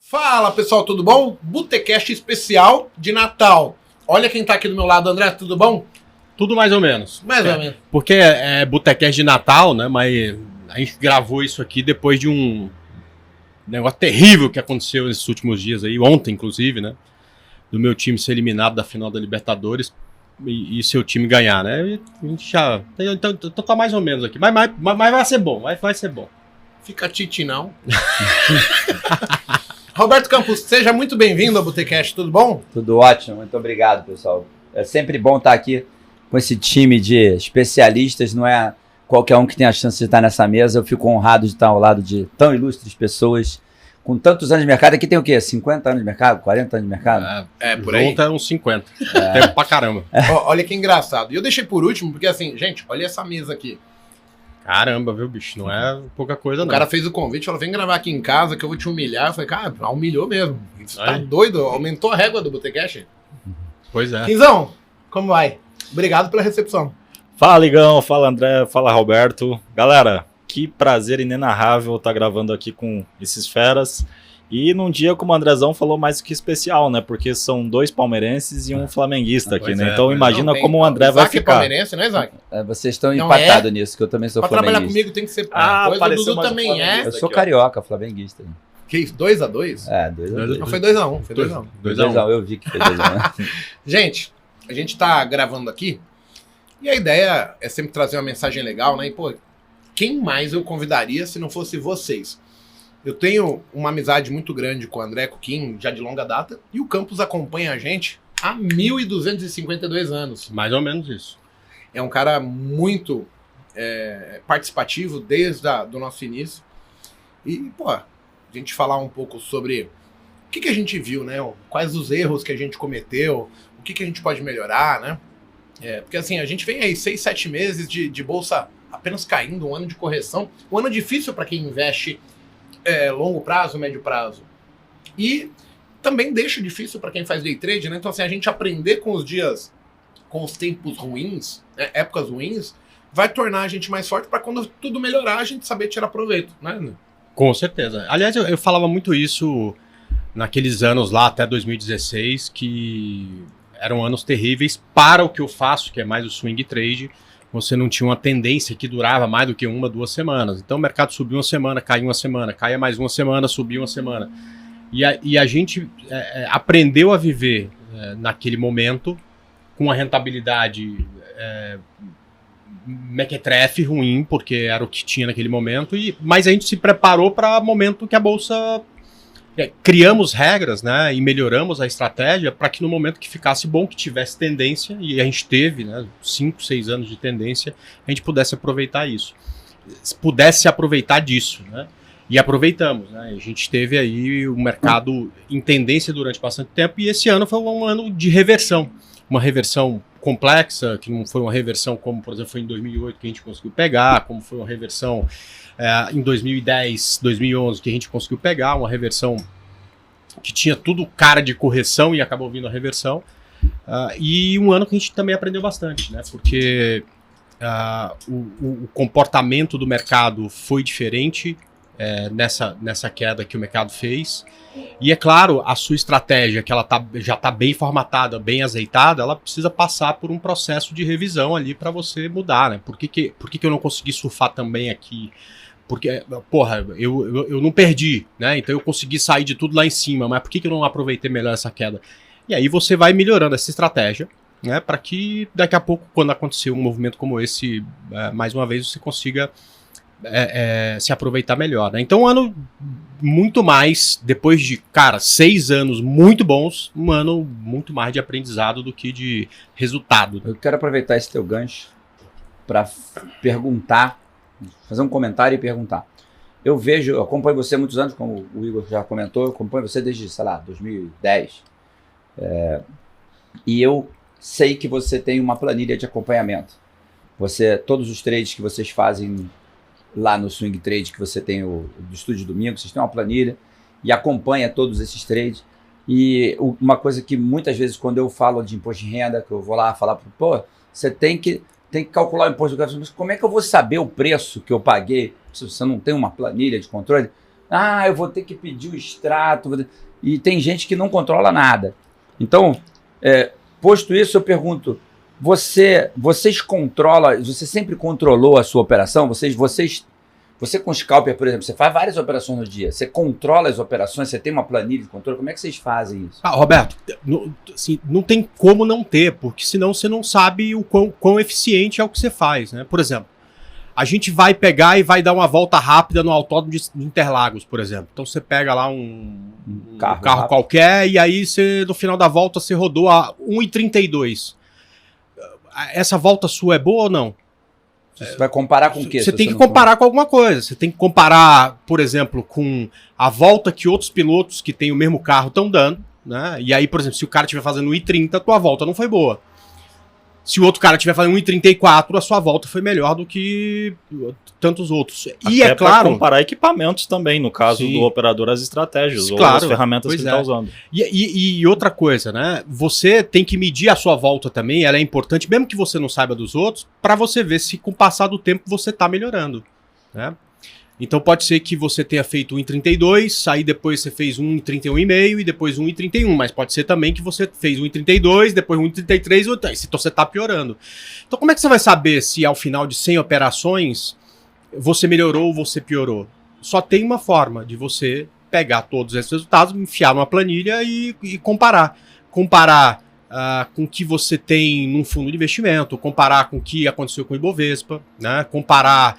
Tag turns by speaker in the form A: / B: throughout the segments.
A: Fala pessoal, tudo bom? Botecast especial de Natal. Olha quem tá aqui do meu lado, André, tudo bom?
B: Tudo mais ou menos.
A: Mais ou menos.
B: Porque é Botecast de Natal, né? Mas a gente gravou isso aqui depois de um negócio terrível que aconteceu nesses últimos dias aí, ontem inclusive, né? Do meu time ser eliminado da final da Libertadores e seu time ganhar, né? E a gente já... Então tá mais ou menos aqui. Mas vai ser bom, vai ser bom.
A: Fica titi não. Roberto Campos, seja muito bem-vindo ao Botecast, tudo bom?
C: Tudo ótimo, muito obrigado, pessoal. É sempre bom estar aqui com esse time de especialistas, não é qualquer um que tem a chance de estar nessa mesa. Eu fico honrado de estar ao lado de tão ilustres pessoas, com tantos anos de mercado. Aqui tem o quê? 50 anos de mercado? 40 anos de mercado?
A: Por aí.
B: Junta uns 50. Tempo pra caramba.
A: Olha que engraçado. E eu deixei por último, porque assim, gente, olha essa mesa aqui.
B: Caramba, viu, bicho? Não é pouca coisa,
A: O
B: não.
A: cara fez o convite, falou, vem gravar aqui em casa que eu vou te humilhar. Eu falei, cara, humilhou mesmo. Você tá doido? Aumentou a régua do Botecast?
B: Pois é.
A: Quinzão, como vai? Obrigado pela recepção.
D: Fala, Ligão, fala André, fala Roberto. Galera, que prazer inenarrável estar gravando aqui com esses feras. E num dia, como o Andrezão falou, mais que especial, né? Porque são dois palmeirenses e um flamenguista aqui, né? Então imagina como o André vai ficar.
A: Isaac é palmeirense, né, Isaac?
C: Vocês estão
A: Não
C: empatados nisso, que eu também sou
A: Pra
C: flamenguista.
A: trabalhar comigo tem que ser... o
D: apareceu
A: Dudu
D: mais um
A: também é.
D: flamenguista.
C: Eu sou
D: Aqui, ó.
C: carioca, flamenguista.
A: Que isso, 2x2?
C: É, 2x2.
A: Não, foi 2x1, foi 2x1.
C: 2x1, eu vi que foi 2x1.
A: Gente, a gente tá gravando aqui e a ideia é sempre trazer uma mensagem legal, né? E, pô, quem mais eu convidaria se não fosse vocês? Eu tenho uma amizade muito grande com o André, com o Kim, já de longa data, e o Campos acompanha a gente há 1.252 anos.
B: Mais ou menos isso.
A: É um cara muito participativo desde do nosso início. E, pô, a gente falar um pouco sobre o que a gente viu, né? Quais os erros que a gente cometeu, o que a gente pode melhorar, né? Porque assim, a gente vem aí 6, 7 meses de bolsa apenas caindo, um ano de correção, um ano difícil para quem investe longo prazo, médio prazo. E também deixa difícil para quem faz day trade, né? Então assim, a gente aprender com os dias, com os tempos ruins, né? Épocas ruins, vai tornar a gente mais forte para quando tudo melhorar, a gente saber tirar proveito, né?
B: Com certeza. Aliás, eu falava muito isso naqueles anos lá, até 2016, que eram anos terríveis para o que eu faço, que é mais o swing trade. Você não tinha uma tendência que durava mais do que 1, 2 semanas. Então o mercado subia uma semana, caía uma semana, caía mais uma semana, subia uma semana. E a gente aprendeu a viver naquele momento com uma rentabilidade mequetrefe ruim, porque era o que tinha naquele momento, mas a gente se preparou para o momento que a Bolsa... criamos regras, né, e melhoramos a estratégia para que no momento que ficasse bom, que tivesse tendência, e a gente teve, né, 5, 6 anos de tendência, a gente pudesse aproveitar isso. Pudesse aproveitar disso, né? E aproveitamos, né? A gente teve aí o mercado em tendência durante bastante tempo, e esse ano foi um ano de reversão. Uma reversão complexa, que não foi uma reversão como, por exemplo, foi em 2008 que a gente conseguiu pegar, como foi uma reversão em 2010, 2011 que a gente conseguiu pegar, uma reversão que tinha tudo cara de correção e acabou vindo a reversão. E um ano que a gente também aprendeu bastante, né? Porque o comportamento do mercado foi diferente nessa queda que o mercado fez. E é claro, a sua estratégia, que ela já está bem formatada, bem azeitada, ela precisa passar por um processo de revisão ali para você mudar, né? Por que eu não consegui surfar também aqui? Porque, porra, eu não perdi, né? Então eu consegui sair de tudo lá em cima, mas por que eu não aproveitei melhor essa queda? E aí você vai melhorando essa estratégia, né? Para que daqui a pouco, quando acontecer um movimento como esse, mais uma vez você consiga se aproveitar melhor, né? Então um ano muito mais, depois de, 6 anos muito bons, um ano muito mais de aprendizado do que de resultado.
C: Eu quero aproveitar esse teu gancho para perguntar, fazer um comentário e perguntar. Eu acompanho você há muitos anos, como o Igor já comentou, eu acompanho você desde, 2010. E eu sei que você tem uma planilha de acompanhamento. Todos os trades que vocês fazem lá no Swing Trade, que você tem do Estúdio Domingo, vocês têm uma planilha e acompanha todos esses trades. E uma coisa que muitas vezes quando eu falo de imposto de renda, que eu vou lá falar, você tem que calcular o imposto do gasto, mas como é que eu vou saber o preço que eu paguei se você não tem uma planilha de controle? eu vou ter que pedir o extrato. E tem gente que não controla nada. Então, posto isso, eu pergunto, você sempre controlou a sua operação? Você com o Scalper, por exemplo, você faz várias operações no dia, você controla as operações, você tem uma planilha de controle, como é que vocês fazem isso?
B: Roberto, assim, não tem como não ter, porque senão você não sabe o quão eficiente é o que você faz, né? Por exemplo, a gente vai pegar e vai dar uma volta rápida no autódromo de Interlagos, por exemplo. Então você pega lá um carro qualquer e aí você, no final da volta você rodou a 1,32. Essa volta sua é boa ou não?
C: Você vai comparar com o quê?
B: Você tem que comparar com alguma coisa. Você tem que comparar, por exemplo, com a volta que outros pilotos que têm o mesmo carro estão dando, né? E aí, por exemplo, se o cara estiver fazendo 1,30, a tua volta não foi boa. Se o outro cara estiver fazendo 1,34, a sua volta foi melhor do que tantos outros. E
D: até
B: é claro,
D: comparar equipamentos também, no caso do operador, as estratégias, ou as ferramentas que ele está usando.
B: E outra coisa, né? Você tem que medir a sua volta também, ela é importante, mesmo que você não saiba dos outros, para você ver se com o passar do tempo você está melhorando, né? Então pode ser que você tenha feito 1,32, aí depois você fez 1,31,5 e depois 1,31, mas pode ser também que você fez 1,32, depois 1,33, então você está piorando. Então como é que você vai saber se ao final de 100 operações você melhorou ou você piorou? Só tem uma forma de você pegar todos esses resultados, enfiar numa planilha e comparar. Comparar com o que você tem num fundo de investimento, comparar com o que aconteceu com o Ibovespa, né? Comparar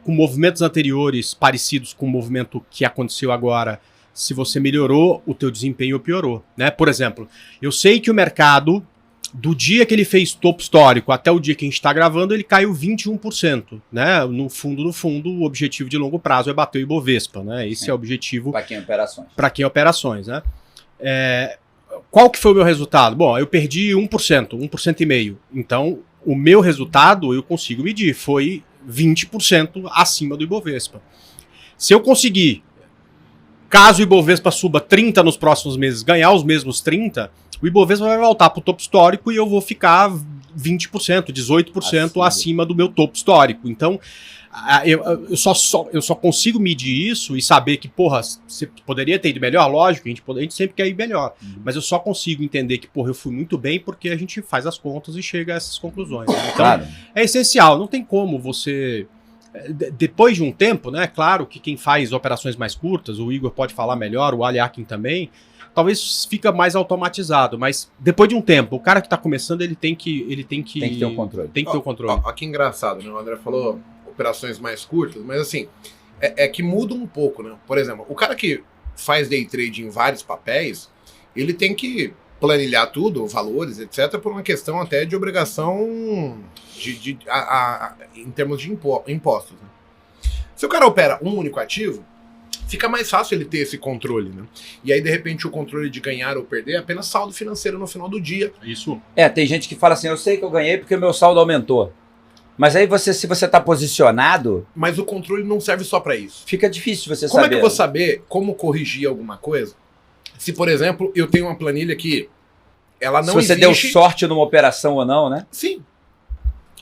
B: com movimentos anteriores parecidos com o movimento que aconteceu agora, se você melhorou o teu desempenho ou piorou, né? Por exemplo, eu sei que o mercado, do dia que ele fez topo histórico até o dia que a gente está gravando, ele caiu 21%, né? No fundo, o objetivo de longo prazo é bater o Ibovespa, né? Esse é o objetivo
C: para quem é operações.
B: Para quem é operações, né? Qual que foi o meu resultado? Bom, eu perdi 1%, 1,5%. Então, o meu resultado eu consigo medir, foi 20% acima do Ibovespa. Se eu conseguir, caso o Ibovespa suba 30 nos próximos meses, ganhar os mesmos 30, o Ibovespa vai voltar para o topo histórico e eu vou ficar 20%, 18% acima do meu topo histórico. Então, eu só consigo medir isso e saber que, porra, você poderia ter ido melhor, lógico, a gente sempre quer ir melhor. Mas eu só consigo entender que, porra, eu fui muito bem porque a gente faz as contas e chega a essas conclusões. Né? Então, é essencial, não tem como você... Depois de um tempo, né, claro que quem faz operações mais curtas, o Igor pode falar melhor, o Aliakin também, talvez fica mais automatizado, mas depois de um tempo, o cara que está começando, ele tem que
C: ter o controle.
B: Tem que ter o controle.
A: Ó, que engraçado, né? O André falou operações mais curtas, mas assim, é que muda um pouco, né? Por exemplo, o cara que faz day trade em vários papéis, ele tem que planilhar tudo, valores, etc., por uma questão até de obrigação em termos de impostos. Né? Se o cara opera um único ativo, fica mais fácil ele ter esse controle, né? E aí, de repente, o controle de ganhar ou perder é apenas saldo financeiro no final do dia.
B: Isso.
C: Tem gente que fala assim, eu sei que eu ganhei porque o meu saldo aumentou. Mas aí, se você está posicionado...
A: Mas o controle não serve só para isso.
C: Fica difícil você saber.
A: Como é que eu vou saber como corrigir alguma coisa? Se, por exemplo, eu tenho uma planilha que ela não existe...
C: Se você deu sorte numa operação ou não, né?
A: Sim.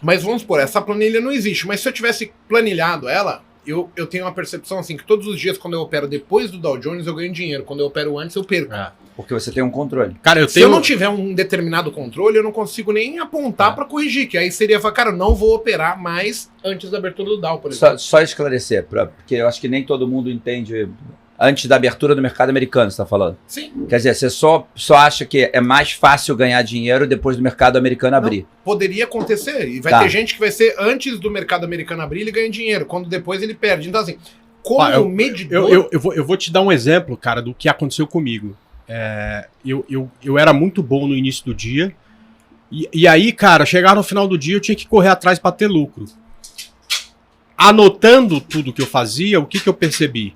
A: Mas vamos supor, essa planilha não existe. Mas se eu tivesse planilhado ela, eu tenho uma percepção assim, que todos os dias, quando eu opero depois do Dow Jones, eu ganho dinheiro. Quando eu opero antes, eu perco.
C: Porque você tem um controle.
B: Cara,
A: Se eu não tiver um determinado controle, eu não consigo nem apontar para corrigir. Que aí seria falar, cara, eu não vou operar mais antes da abertura do Dow, por exemplo.
C: Só esclarecer, porque eu acho que nem todo mundo entende... Antes da abertura do mercado americano, você está falando?
A: Sim.
C: Quer dizer, você só acha que é mais fácil ganhar dinheiro depois do mercado americano abrir.
A: Não, poderia acontecer. E vai ter gente que vai ser antes do mercado americano abrir, ele ganha dinheiro. Quando depois ele perde. Então, assim, como medidor...
B: Eu vou te dar um exemplo, cara, do que aconteceu comigo. Eu era muito bom no início do dia. E aí, cara, chegar no final do dia, eu tinha que correr atrás para ter lucro. Anotando tudo que eu fazia, o que eu percebi?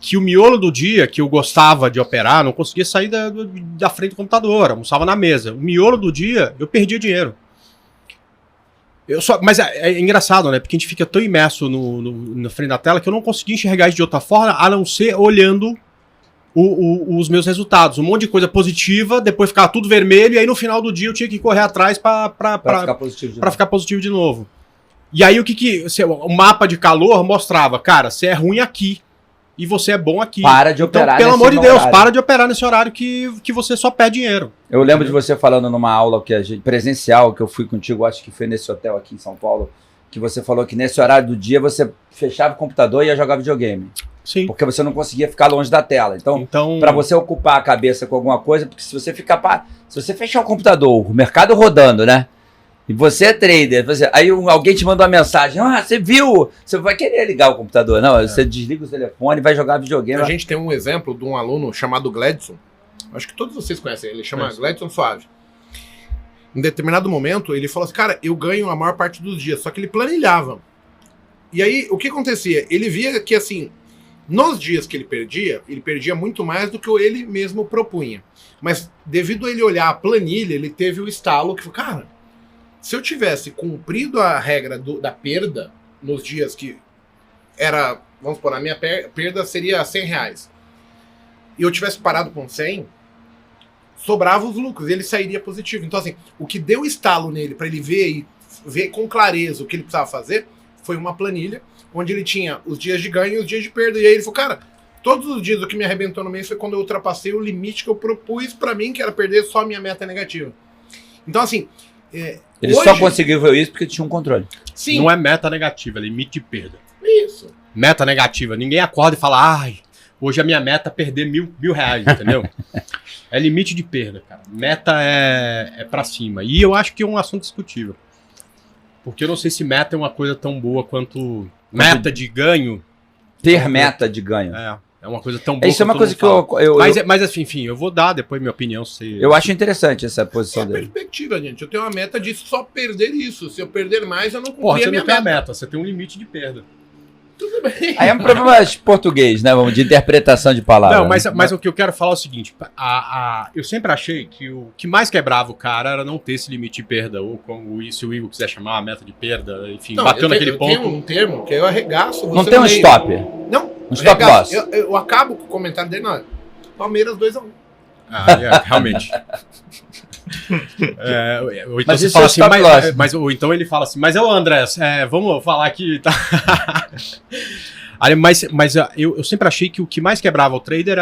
B: Que o miolo do dia que eu gostava de operar, não conseguia sair da frente do computador, almoçava na mesa. O miolo do dia, eu perdia dinheiro. Mas é engraçado, né? Porque a gente fica tão imerso na frente da tela que eu não conseguia enxergar isso de outra forma, a não ser olhando os meus resultados. Um monte de coisa positiva, depois ficava tudo vermelho, e aí no final do dia eu tinha que correr atrás para ficar positivo de novo. E aí o mapa de calor mostrava, cara, você é ruim aqui. e você é bom aqui.
C: Para de operar
B: pelo
C: nesse
B: amor de Deus,
C: horário.
B: para de operar nesse horário que você só perde dinheiro.
C: Eu lembro de você falando numa aula presencial que eu fui contigo, acho que foi nesse hotel aqui em São Paulo, que você falou que nesse horário do dia você fechava o computador e ia jogar videogame.
B: Sim.
C: Porque você não conseguia ficar longe da tela. Então para você ocupar a cabeça com alguma coisa, porque se você fechar o computador, o mercado rodando, né? E você é trader, aí alguém te manda uma mensagem, você viu? Você vai querer ligar o computador, não? Você desliga o telefone, vai jogar videogame.
A: A gente tem um exemplo de um aluno chamado Gledson, acho que todos vocês conhecem ele, chama Gledson Suave. Em determinado momento, ele falou assim, cara, eu ganho a maior parte dos dias, só que ele planilhava. E aí, o que acontecia? Ele via que, assim, nos dias que ele perdia muito mais do que ele mesmo propunha. Mas, devido a ele olhar a planilha, ele teve o estalo que falou, cara, se eu tivesse cumprido a regra da perda nos dias que era, vamos supor, a minha perda seria R$100, e eu tivesse parado com 100, sobrava os lucros, ele sairia positivo. Então, assim, o que deu estalo nele para ele ver com clareza o que ele precisava fazer foi uma planilha onde ele tinha os dias de ganho e os dias de perda. E aí ele falou, cara, todos os dias o que me arrebentou no mês foi quando eu ultrapassei o limite que eu propus para mim, que era perder só a minha meta negativa. Então, assim...
C: ele só conseguiu ver isso porque tinha um controle.
B: Sim. Não é meta negativa, é limite de perda.
A: Isso.
B: Meta negativa. Ninguém acorda e fala, hoje a minha meta é perder R$1.000, entendeu? É limite de perda, cara. Meta é pra cima. E eu acho que é um assunto discutível. Porque eu não sei se meta é uma coisa tão boa quanto meta de ganho.
C: Ter meta de ganho.
B: É uma coisa tão boa.
C: Isso é uma coisa que
B: Mas assim, enfim, eu vou dar depois minha opinião.
C: Eu acho interessante essa posição dele.
A: Perspectiva, gente. Eu tenho uma meta de só perder isso. Se eu perder mais, eu não cumpri a minha
B: meta. Você não tem a meta, você tem um limite de perda.
A: Tudo bem.
C: Aí é um problema de português, né? De interpretação de palavras.
B: Não, mas o que eu quero falar é o seguinte: eu sempre achei que o que mais quebrava o cara era não ter esse limite de perda, ou como se o Igor quiser chamar, a meta de perda, enfim, bateu naquele ponto.
A: Tem um termo que eu arregaço.
C: Não tem um stop.
A: Não.
C: Um stop loss.
A: Eu acabo com o comentário dele, não. Palmeiras 2-1.
B: Realmente. Ou então
C: mas
B: você
C: isso
B: fala
C: assim,
B: ou então ele fala assim, mas André, vamos falar aqui, tá? Mas eu sempre achei que o que mais quebrava o trader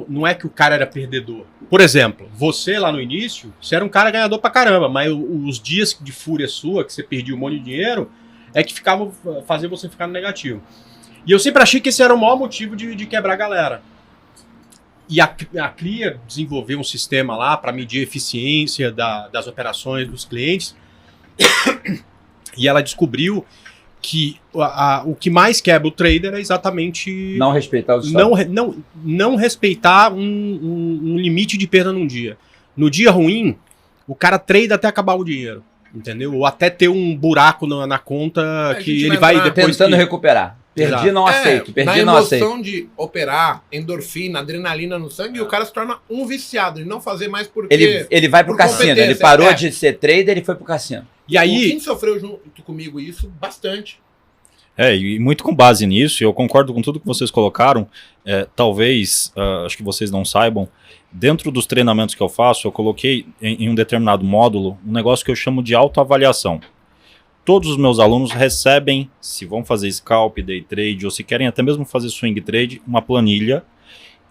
B: não é que o cara era perdedor. Por exemplo, você lá no início, você era um cara ganhador pra caramba, mas os dias de fúria sua, que você perdia um monte de dinheiro, é que fazia você ficar no negativo. E eu sempre achei que esse era o maior motivo de quebrar a galera. E a CLIA desenvolveu um sistema lá para medir a eficiência das operações dos clientes. E ela descobriu que o que mais quebra o trader é exatamente...
C: não respeitar os stop.
B: Não respeitar um limite de perda num dia. No dia ruim, o cara trade até acabar o dinheiro. Entendeu? Ou até ter um buraco na conta que ele vai depois...
C: tentando recuperar. Perdi, não aceito. Perdi, não aceito.
A: Na emoção de operar, endorfina, adrenalina no sangue, o cara se torna um viciado e não fazer mais porque...
C: Ele vai pro cassino. Ele parou de ser trader e foi pro cassino.
B: E aí...
A: O Kim sofreu junto comigo isso bastante.
D: E muito com base nisso, eu concordo com tudo que vocês colocaram. Talvez, acho que vocês não saibam, dentro dos treinamentos que eu faço, eu coloquei em um determinado módulo um negócio que eu chamo de autoavaliação. Todos os meus alunos recebem, se vão fazer scalp, day trade, ou se querem até mesmo fazer swing trade, uma planilha.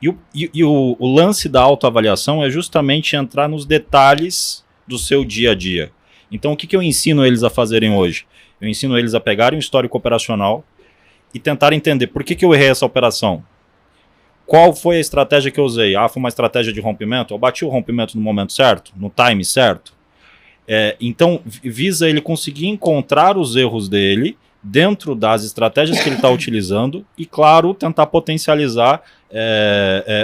D: E o lance da autoavaliação é justamente entrar nos detalhes do seu dia a dia. Então, o que eu ensino eles a fazerem hoje? Eu ensino eles a pegarem um histórico operacional e tentar entender por que eu errei essa operação. Qual foi a estratégia que eu usei? Foi uma estratégia de rompimento? Eu bati o rompimento no momento certo? No time certo? Então, visa ele conseguir encontrar os erros dele dentro das estratégias que ele está utilizando e, claro, tentar potencializar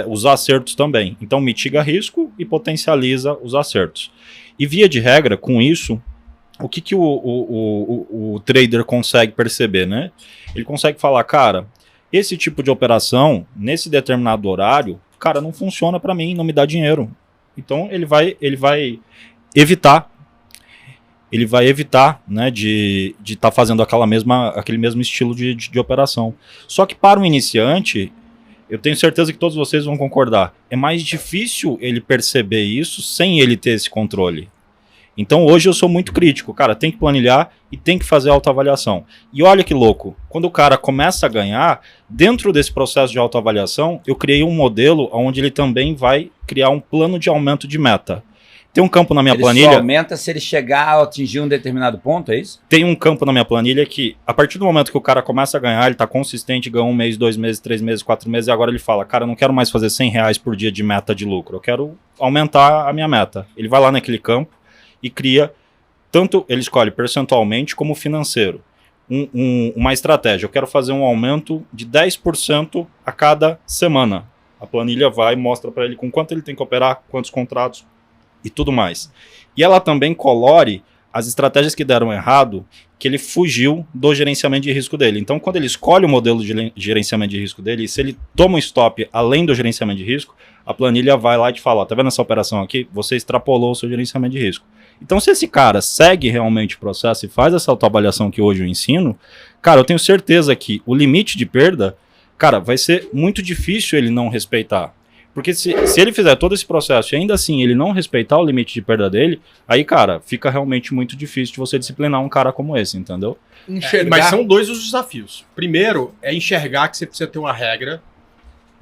D: os acertos também. Então, mitiga risco e potencializa os acertos. E, via de regra, com isso, o que o trader consegue perceber, né? Ele consegue falar, cara, esse tipo de operação, nesse determinado horário, cara, não funciona para mim, não me dá dinheiro. Então, ele vai evitar. Ele vai evitar, né, de estar fazendo aquele mesmo estilo de operação. Só que para o iniciante, eu tenho certeza que todos vocês vão concordar, é mais difícil ele perceber isso sem ele ter esse controle. Então hoje eu sou muito crítico, cara, tem que planilhar e tem que fazer autoavaliação. E olha que louco, quando o cara começa a ganhar, dentro desse processo de autoavaliação, eu criei um modelo onde ele também vai criar um plano de aumento de meta. Tem um campo na minha planilha...
C: Só aumenta se ele chegar a atingir um determinado ponto, é isso?
D: Tem um campo na minha planilha que, a partir do momento que o cara começa a ganhar, ele tá consistente, ganha 1 mês, 2 meses, 3 meses, 4 meses, e agora ele fala, cara, eu não quero mais fazer R$100 por dia de meta de lucro, eu quero aumentar a minha meta. Ele vai lá naquele campo e cria, tanto ele escolhe percentualmente como financeiro, uma estratégia. Eu quero fazer um aumento de 10% a cada semana. A planilha vai e mostra para ele com quanto ele tem que operar, quantos contratos e tudo mais. E ela também colore as estratégias que deram errado, que ele fugiu do gerenciamento de risco dele. Então, quando ele escolhe o modelo de gerenciamento de risco dele, e se ele toma um stop além do gerenciamento de risco, a planilha vai lá e te fala, ó, tá vendo essa operação aqui? Você extrapolou o seu gerenciamento de risco. Então, se esse cara segue realmente o processo e faz essa autoavaliação que hoje eu ensino, cara, eu tenho certeza que o limite de perda, cara, vai ser muito difícil ele não respeitar. Porque se ele fizer todo esse processo e ainda assim ele não respeitar o limite de perda dele, aí, cara, fica realmente muito difícil de você disciplinar um cara como esse, entendeu?
B: Mas são dois os desafios. Primeiro, é enxergar que você precisa ter uma regra,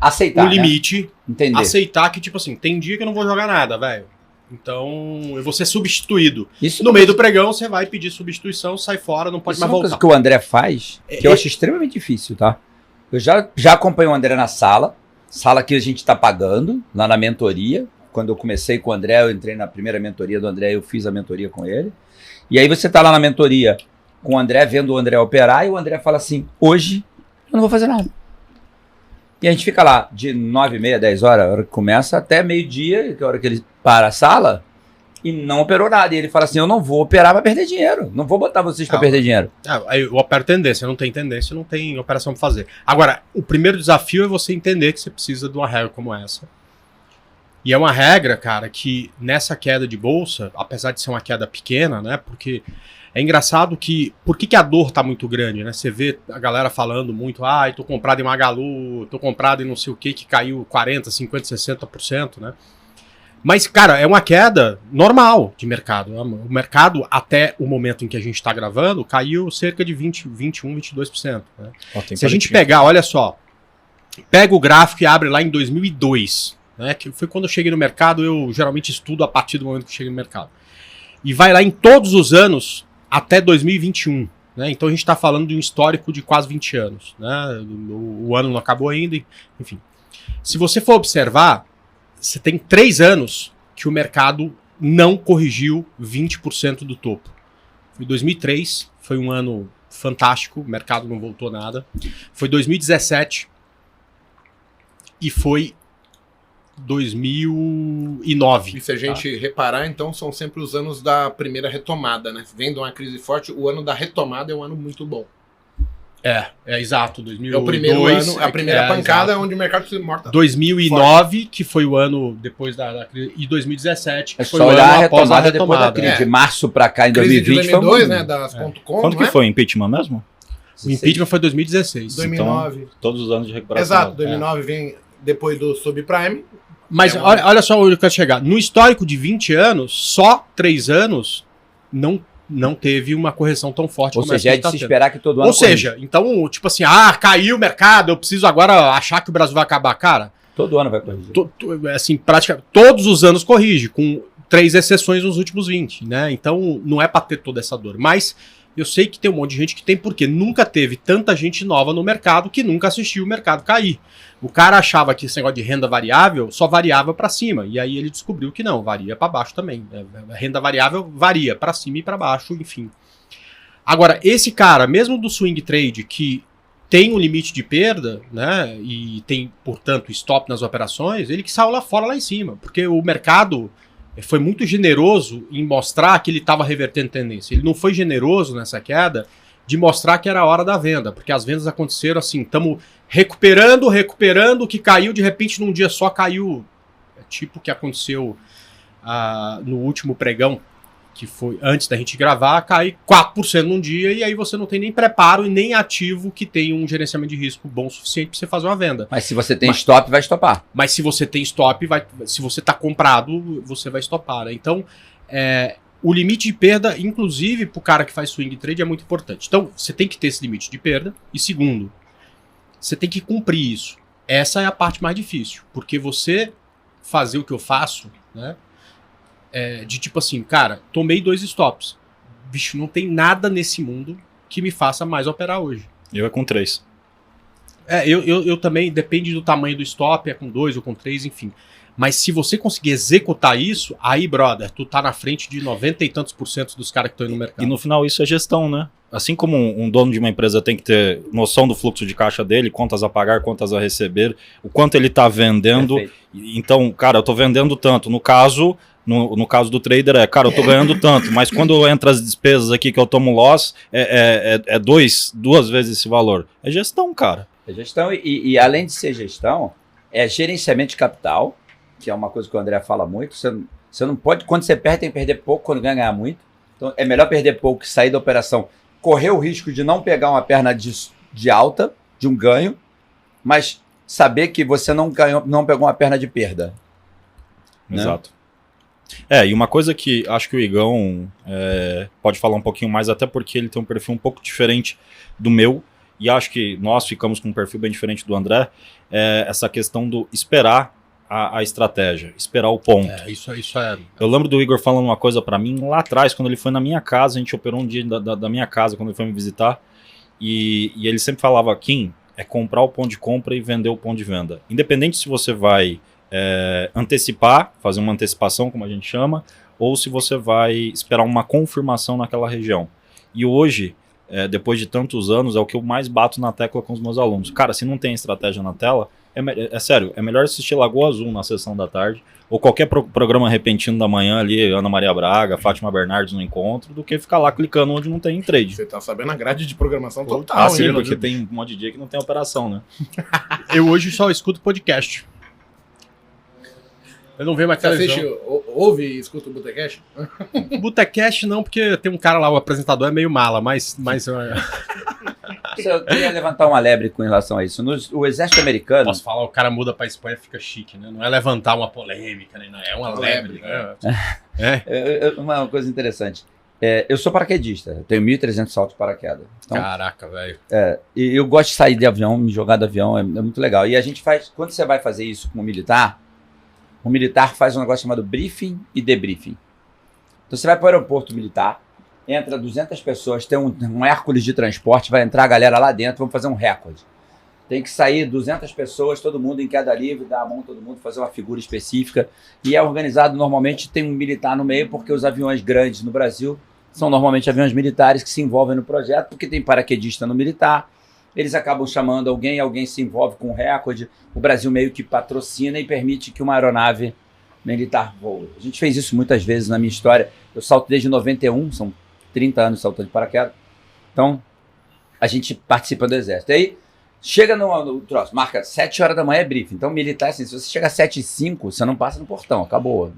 C: aceitar,
B: um limite,
C: né? Entender.
B: Aceitar que, tipo assim, tem dia que eu não vou jogar nada, velho. Então, eu vou ser substituído.
C: Isso
B: no meio do pregão, você vai pedir substituição, sai fora, não pode mais voltar.
C: Isso é uma coisa que o André faz, que eu acho extremamente difícil, tá? Eu já acompanho o André na sala que a gente está pagando, lá na mentoria. Quando eu comecei com o André, eu entrei na primeira mentoria do André, eu fiz a mentoria com ele. E aí você tá lá na mentoria com o André, vendo o André operar, e o André fala assim, hoje eu não vou fazer nada. E a gente fica lá de 9h30, 10 horas, a hora que começa, até meio-dia, que é a hora que ele para a sala, e não operou nada. E ele fala assim, eu não vou operar para perder dinheiro. Não vou botar vocês para perder dinheiro.
B: Aí eu opero tendência. Não tem tendência, não tem operação para fazer. Agora, o primeiro desafio é você entender que você precisa de uma regra como essa. E é uma regra, cara, que nessa queda de bolsa, apesar de ser uma queda pequena, né? Porque é engraçado que... Por que a dor tá muito grande, né? Você vê a galera falando muito, eu tô comprado em Magalu, tô comprado em não sei o que caiu 40%, 50%, 60%, né? Mas, cara, é uma queda normal de mercado. Né? O mercado, até o momento em que a gente está gravando, caiu cerca de 20, 21, 22%. Né? Se a gente pegar, olha só, pega o gráfico e abre lá em 2002, né? Que foi quando eu cheguei no mercado, eu geralmente estudo a partir do momento que eu cheguei no mercado. E vai lá em todos os anos até 2021. Né? Então a gente está falando de um histórico de quase 20 anos. Né? O ano não acabou ainda, enfim. Se você for observar, você tem 3 anos que o mercado não corrigiu 20% do topo. Foi 2003, foi um ano fantástico, o mercado não voltou nada. Foi 2017 e foi 2009.
A: E se a gente reparar, então, são sempre os anos da primeira retomada, né? Vendo uma crise forte, o ano da retomada é um ano muito bom.
B: É exato, 2002.
A: É o primeiro ano, a primeira pancada é onde o mercado se morta.
B: 2009, forte. Que foi o ano depois da crise, e 2017, que foi
C: o ano após a retomada.
B: Depois da
C: crise. De março para cá, em 2020,
A: de 2002, né, das .com.
D: Quando que foi o impeachment mesmo?
B: O impeachment foi 2016.
A: 2009.
D: Então, todos os anos de recuperação.
A: Exato, 2009 vem depois do subprime.
B: Mas olha só onde eu quero chegar. No histórico de 20 anos, só 3 anos não teve uma correção tão forte.
C: Ou seja, é de se esperar que todo ano.
B: Ou seja, então, tipo assim, caiu o mercado, eu preciso agora achar que o Brasil vai acabar. Cara,
C: todo ano vai corrigir.
B: Assim, praticamente todos os anos corrige, com 3 exceções nos últimos 20, né? Então, não é pra ter toda essa dor. Mas eu sei que tem um monte de gente que tem, porque nunca teve tanta gente nova no mercado que nunca assistiu o mercado cair. O cara achava que esse negócio de renda variável só variava para cima, e aí ele descobriu que não, varia para baixo também. A renda variável varia para cima e para baixo, enfim. Agora, esse cara, mesmo do swing trade, que tem um limite de perda, né, e tem, portanto, stop nas operações, ele que saiu lá fora, lá em cima, porque o mercado foi muito generoso em mostrar que ele estava revertendo tendência. Ele não foi generoso nessa queda de mostrar que era a hora da venda, porque as vendas aconteceram assim, estamos recuperando, o que caiu, de repente num dia só caiu, tipo o que aconteceu no último pregão, que foi antes da gente gravar, cai 4% num dia, e aí você não tem nem preparo e nem ativo que tem um gerenciamento de risco bom o suficiente para você fazer uma venda.
C: Mas se você tem stop, vai estopar.
B: Mas se você tem stop, se você está comprado, você vai estopar. Né? Então, o limite de perda, inclusive para o cara que faz swing trade, é muito importante. Então, você tem que ter esse limite de perda. E segundo, você tem que cumprir isso. Essa é a parte mais difícil. Porque você fazer o que eu faço, né? De tipo assim, cara, tomei 2 stops. Bicho, não tem nada nesse mundo que me faça mais operar hoje.
D: Eu é com 3.
B: Eu também, depende do tamanho do stop, é com 2 ou com 3, enfim. Mas se você conseguir executar isso, aí, brother, tu tá na frente de 90 e tantos % dos caras que estão aí no mercado.
D: E no final isso é gestão, né? Assim como um dono de uma empresa tem que ter noção do fluxo de caixa dele, contas a pagar, contas a receber, o quanto ele tá vendendo.
C: Perfeito.
D: Então, cara, eu tô vendendo tanto. No caso do trader cara, eu tô ganhando tanto, mas quando entra as despesas aqui que eu tomo loss, duas vezes esse valor. É gestão, cara.
C: É gestão e além de ser gestão, é gerenciamento de capital, que é uma coisa que o André fala muito. Você não pode, quando você perde, tem que perder pouco, quando ganhar muito. Então é melhor perder pouco que sair da operação, correr o risco de não pegar uma perna de alta, de um ganho, mas saber que você não pegou uma perna de perda. Né?
D: Exato. E uma coisa que acho que o Igão pode falar um pouquinho mais, até porque ele tem um perfil um pouco diferente do meu, e acho que nós ficamos com um perfil bem diferente do André, essa questão do esperar a estratégia, esperar o ponto.
B: Isso é...
D: Eu lembro do Igor falando uma coisa pra mim lá atrás, quando ele foi na minha casa, a gente operou um dia da minha casa, quando ele foi me visitar, e ele sempre falava, Kim, é comprar o ponto de compra e vender o ponto de venda. Independente se você vai antecipar, fazer uma antecipação, como a gente chama, ou se você vai esperar uma confirmação naquela região. E hoje, depois de tantos anos, é o que eu mais bato na tecla com os meus alunos. Cara, se não tem estratégia na tela, sério, é melhor assistir Lagoa Azul na sessão da tarde, ou qualquer programa repentino da manhã ali, Ana Maria Braga, Fátima Bernardes no encontro, do que ficar lá clicando onde não tem trade.
A: Você tá sabendo a grade de programação total.
D: Sim,
A: hein,
D: porque tem um monte de dia que não tem operação, né?
B: Eu hoje só escuto podcast. Eu não vejo mais
A: Você
B: televisão.
A: ouve e escuta o Botecast?
B: Botecast não, porque tem um cara lá, o apresentador é meio mala, mas
C: Eu queria levantar uma lebre com relação a isso. O exército americano...
B: posso falar, o cara muda pra Espanha, fica chique, né? Não é levantar uma polêmica, né? Não, é uma lebre. Né?
C: Uma coisa interessante. Eu sou paraquedista, eu tenho 1.300 saltos de paraquedas. Então,
B: caraca, velho.
C: E eu gosto de sair de avião, me jogar do avião, é muito legal. E a gente faz, quando você vai fazer isso com o militar faz um negócio chamado briefing e debriefing. Então você vai para o aeroporto militar, entra 200 pessoas, tem um Hércules de transporte, vai entrar a galera lá dentro, vamos fazer um recorde. Tem que sair 200 pessoas, todo mundo em queda livre, dar a mão todo mundo, fazer uma figura específica. E é organizado, normalmente tem um militar no meio, porque os aviões grandes no Brasil são normalmente aviões militares que se envolvem no projeto, porque tem paraquedista no militar. Eles acabam chamando alguém se envolve com o recorde. O Brasil meio que patrocina e permite que uma aeronave militar voe. A gente fez isso muitas vezes na minha história. Eu salto desde 91, são 30 anos saltando de paraquedas. Então, a gente participa do exército. Aí, chega no troço, marca 7 horas da manhã é briefing. Então, militar, assim, se você chega às 7h05, você não passa no portão, acabou.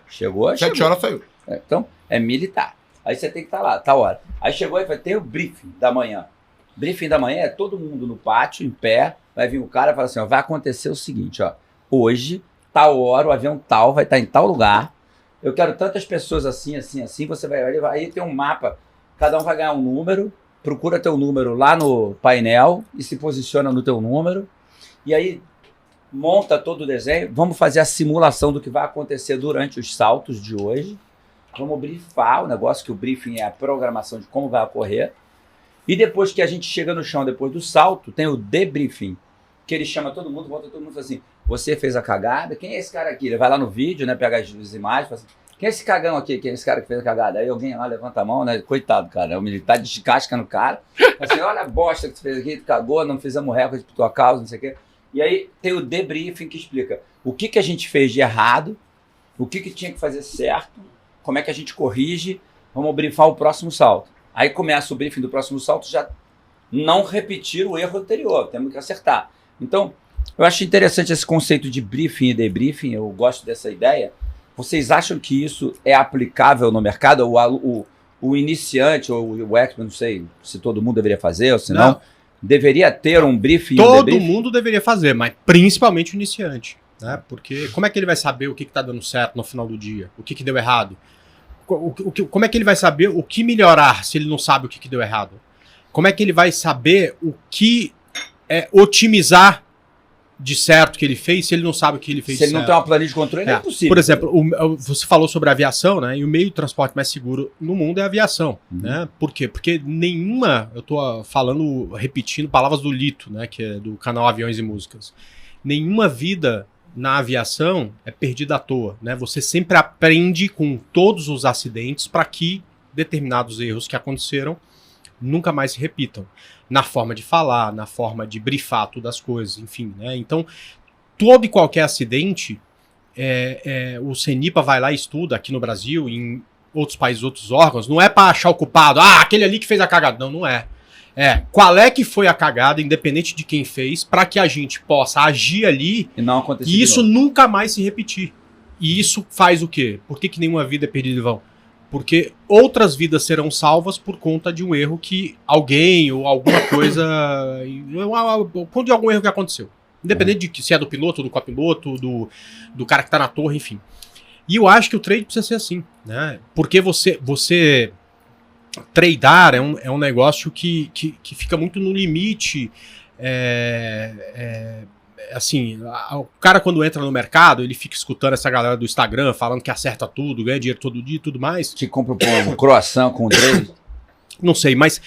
C: Chegou,
A: 7 horas saiu.
C: Então, é militar. Aí você tem que estar lá, tal hora. Aí chegou e vai ter o briefing da manhã. Briefing da manhã é todo mundo no pátio, em pé, vai vir o cara e fala assim, ó, vai acontecer o seguinte, ó, hoje, tal hora, o avião tal vai estar em tal lugar, eu quero tantas pessoas assim, assim, assim, você vai, aí tem um mapa, cada um vai ganhar um número, procura teu número lá no painel e se posiciona no teu número, e aí monta todo o desenho, vamos fazer a simulação do que vai acontecer durante os saltos de hoje, vamos briefar o negócio, que o briefing é a programação de como vai ocorrer. E depois que a gente chega no chão, depois do salto, tem o debriefing, que ele chama todo mundo, volta todo mundo e fala assim, você fez a cagada? Quem é esse cara aqui? Ele vai lá no vídeo, né, pega as imagens, fala assim, quem é esse cagão aqui? Quem é esse cara que fez a cagada? Aí alguém lá levanta a mão, né, coitado, cara, o militar descasca no cara, assim, olha a bosta que tu fez aqui, tu cagou, não fizemos recorde por tua causa, não sei o quê. E aí tem o debriefing que explica o que a gente fez de errado, o que tinha que fazer certo, como é que a gente corrige, vamos briefar o próximo salto. Aí começa o briefing do próximo salto, já não repetir o erro anterior, temos que acertar. Então, eu acho interessante esse conceito de briefing e debriefing, eu gosto dessa ideia. Vocês acham que isso é aplicável no mercado? O iniciante ou o expert, não sei se todo mundo deveria fazer ou se não, deveria ter um briefing e
B: todo
C: debriefing?
B: mundo deveria fazer, mas principalmente o iniciante. Né? Porque como é que ele vai saber o que está dando certo no final do dia? O que deu errado? como é que ele vai saber o que melhorar se ele não sabe o que deu errado? Como é que ele vai saber o que otimizar de certo que ele fez se ele não sabe o que ele fez
C: Se ele
B: certo?
C: não tem uma planilha de controle, é impossível.
B: Por exemplo, você falou sobre a aviação, né? E o meio de transporte mais seguro no mundo é a aviação, né? Por quê? Porque eu tô falando, repetindo palavras do Lito, né? Que é do canal Aviões e Músicas. Nenhuma vida na aviação é perdida à toa, né? Você sempre aprende com todos os acidentes para que determinados erros que aconteceram nunca mais se repitam. Na forma de falar, na forma de brifar todas as coisas, enfim, né? Então, todo e qualquer acidente, o CENIPA vai lá e estuda aqui no Brasil, em outros países, outros órgãos, não é para achar o culpado, aquele ali que fez a cagada. Não é. Qual é que foi a cagada, independente de quem fez, para que a gente possa agir ali e isso nunca mais se repetir. E isso faz o quê? Por que nenhuma vida é perdida em vão? Porque outras vidas serão salvas por conta de um erro que alguém ou alguma coisa... de algum erro que aconteceu. Independente de se é do piloto, do copiloto, do cara que tá na torre, enfim. E eu acho que o trade precisa ser assim, né? Porque você tradear é um negócio que fica muito no limite. Assim, o cara quando entra no mercado, ele fica escutando essa galera do Instagram falando que acerta tudo, ganha dinheiro todo dia e tudo mais.
C: Que compra um croissant com trade.
B: Não sei, mas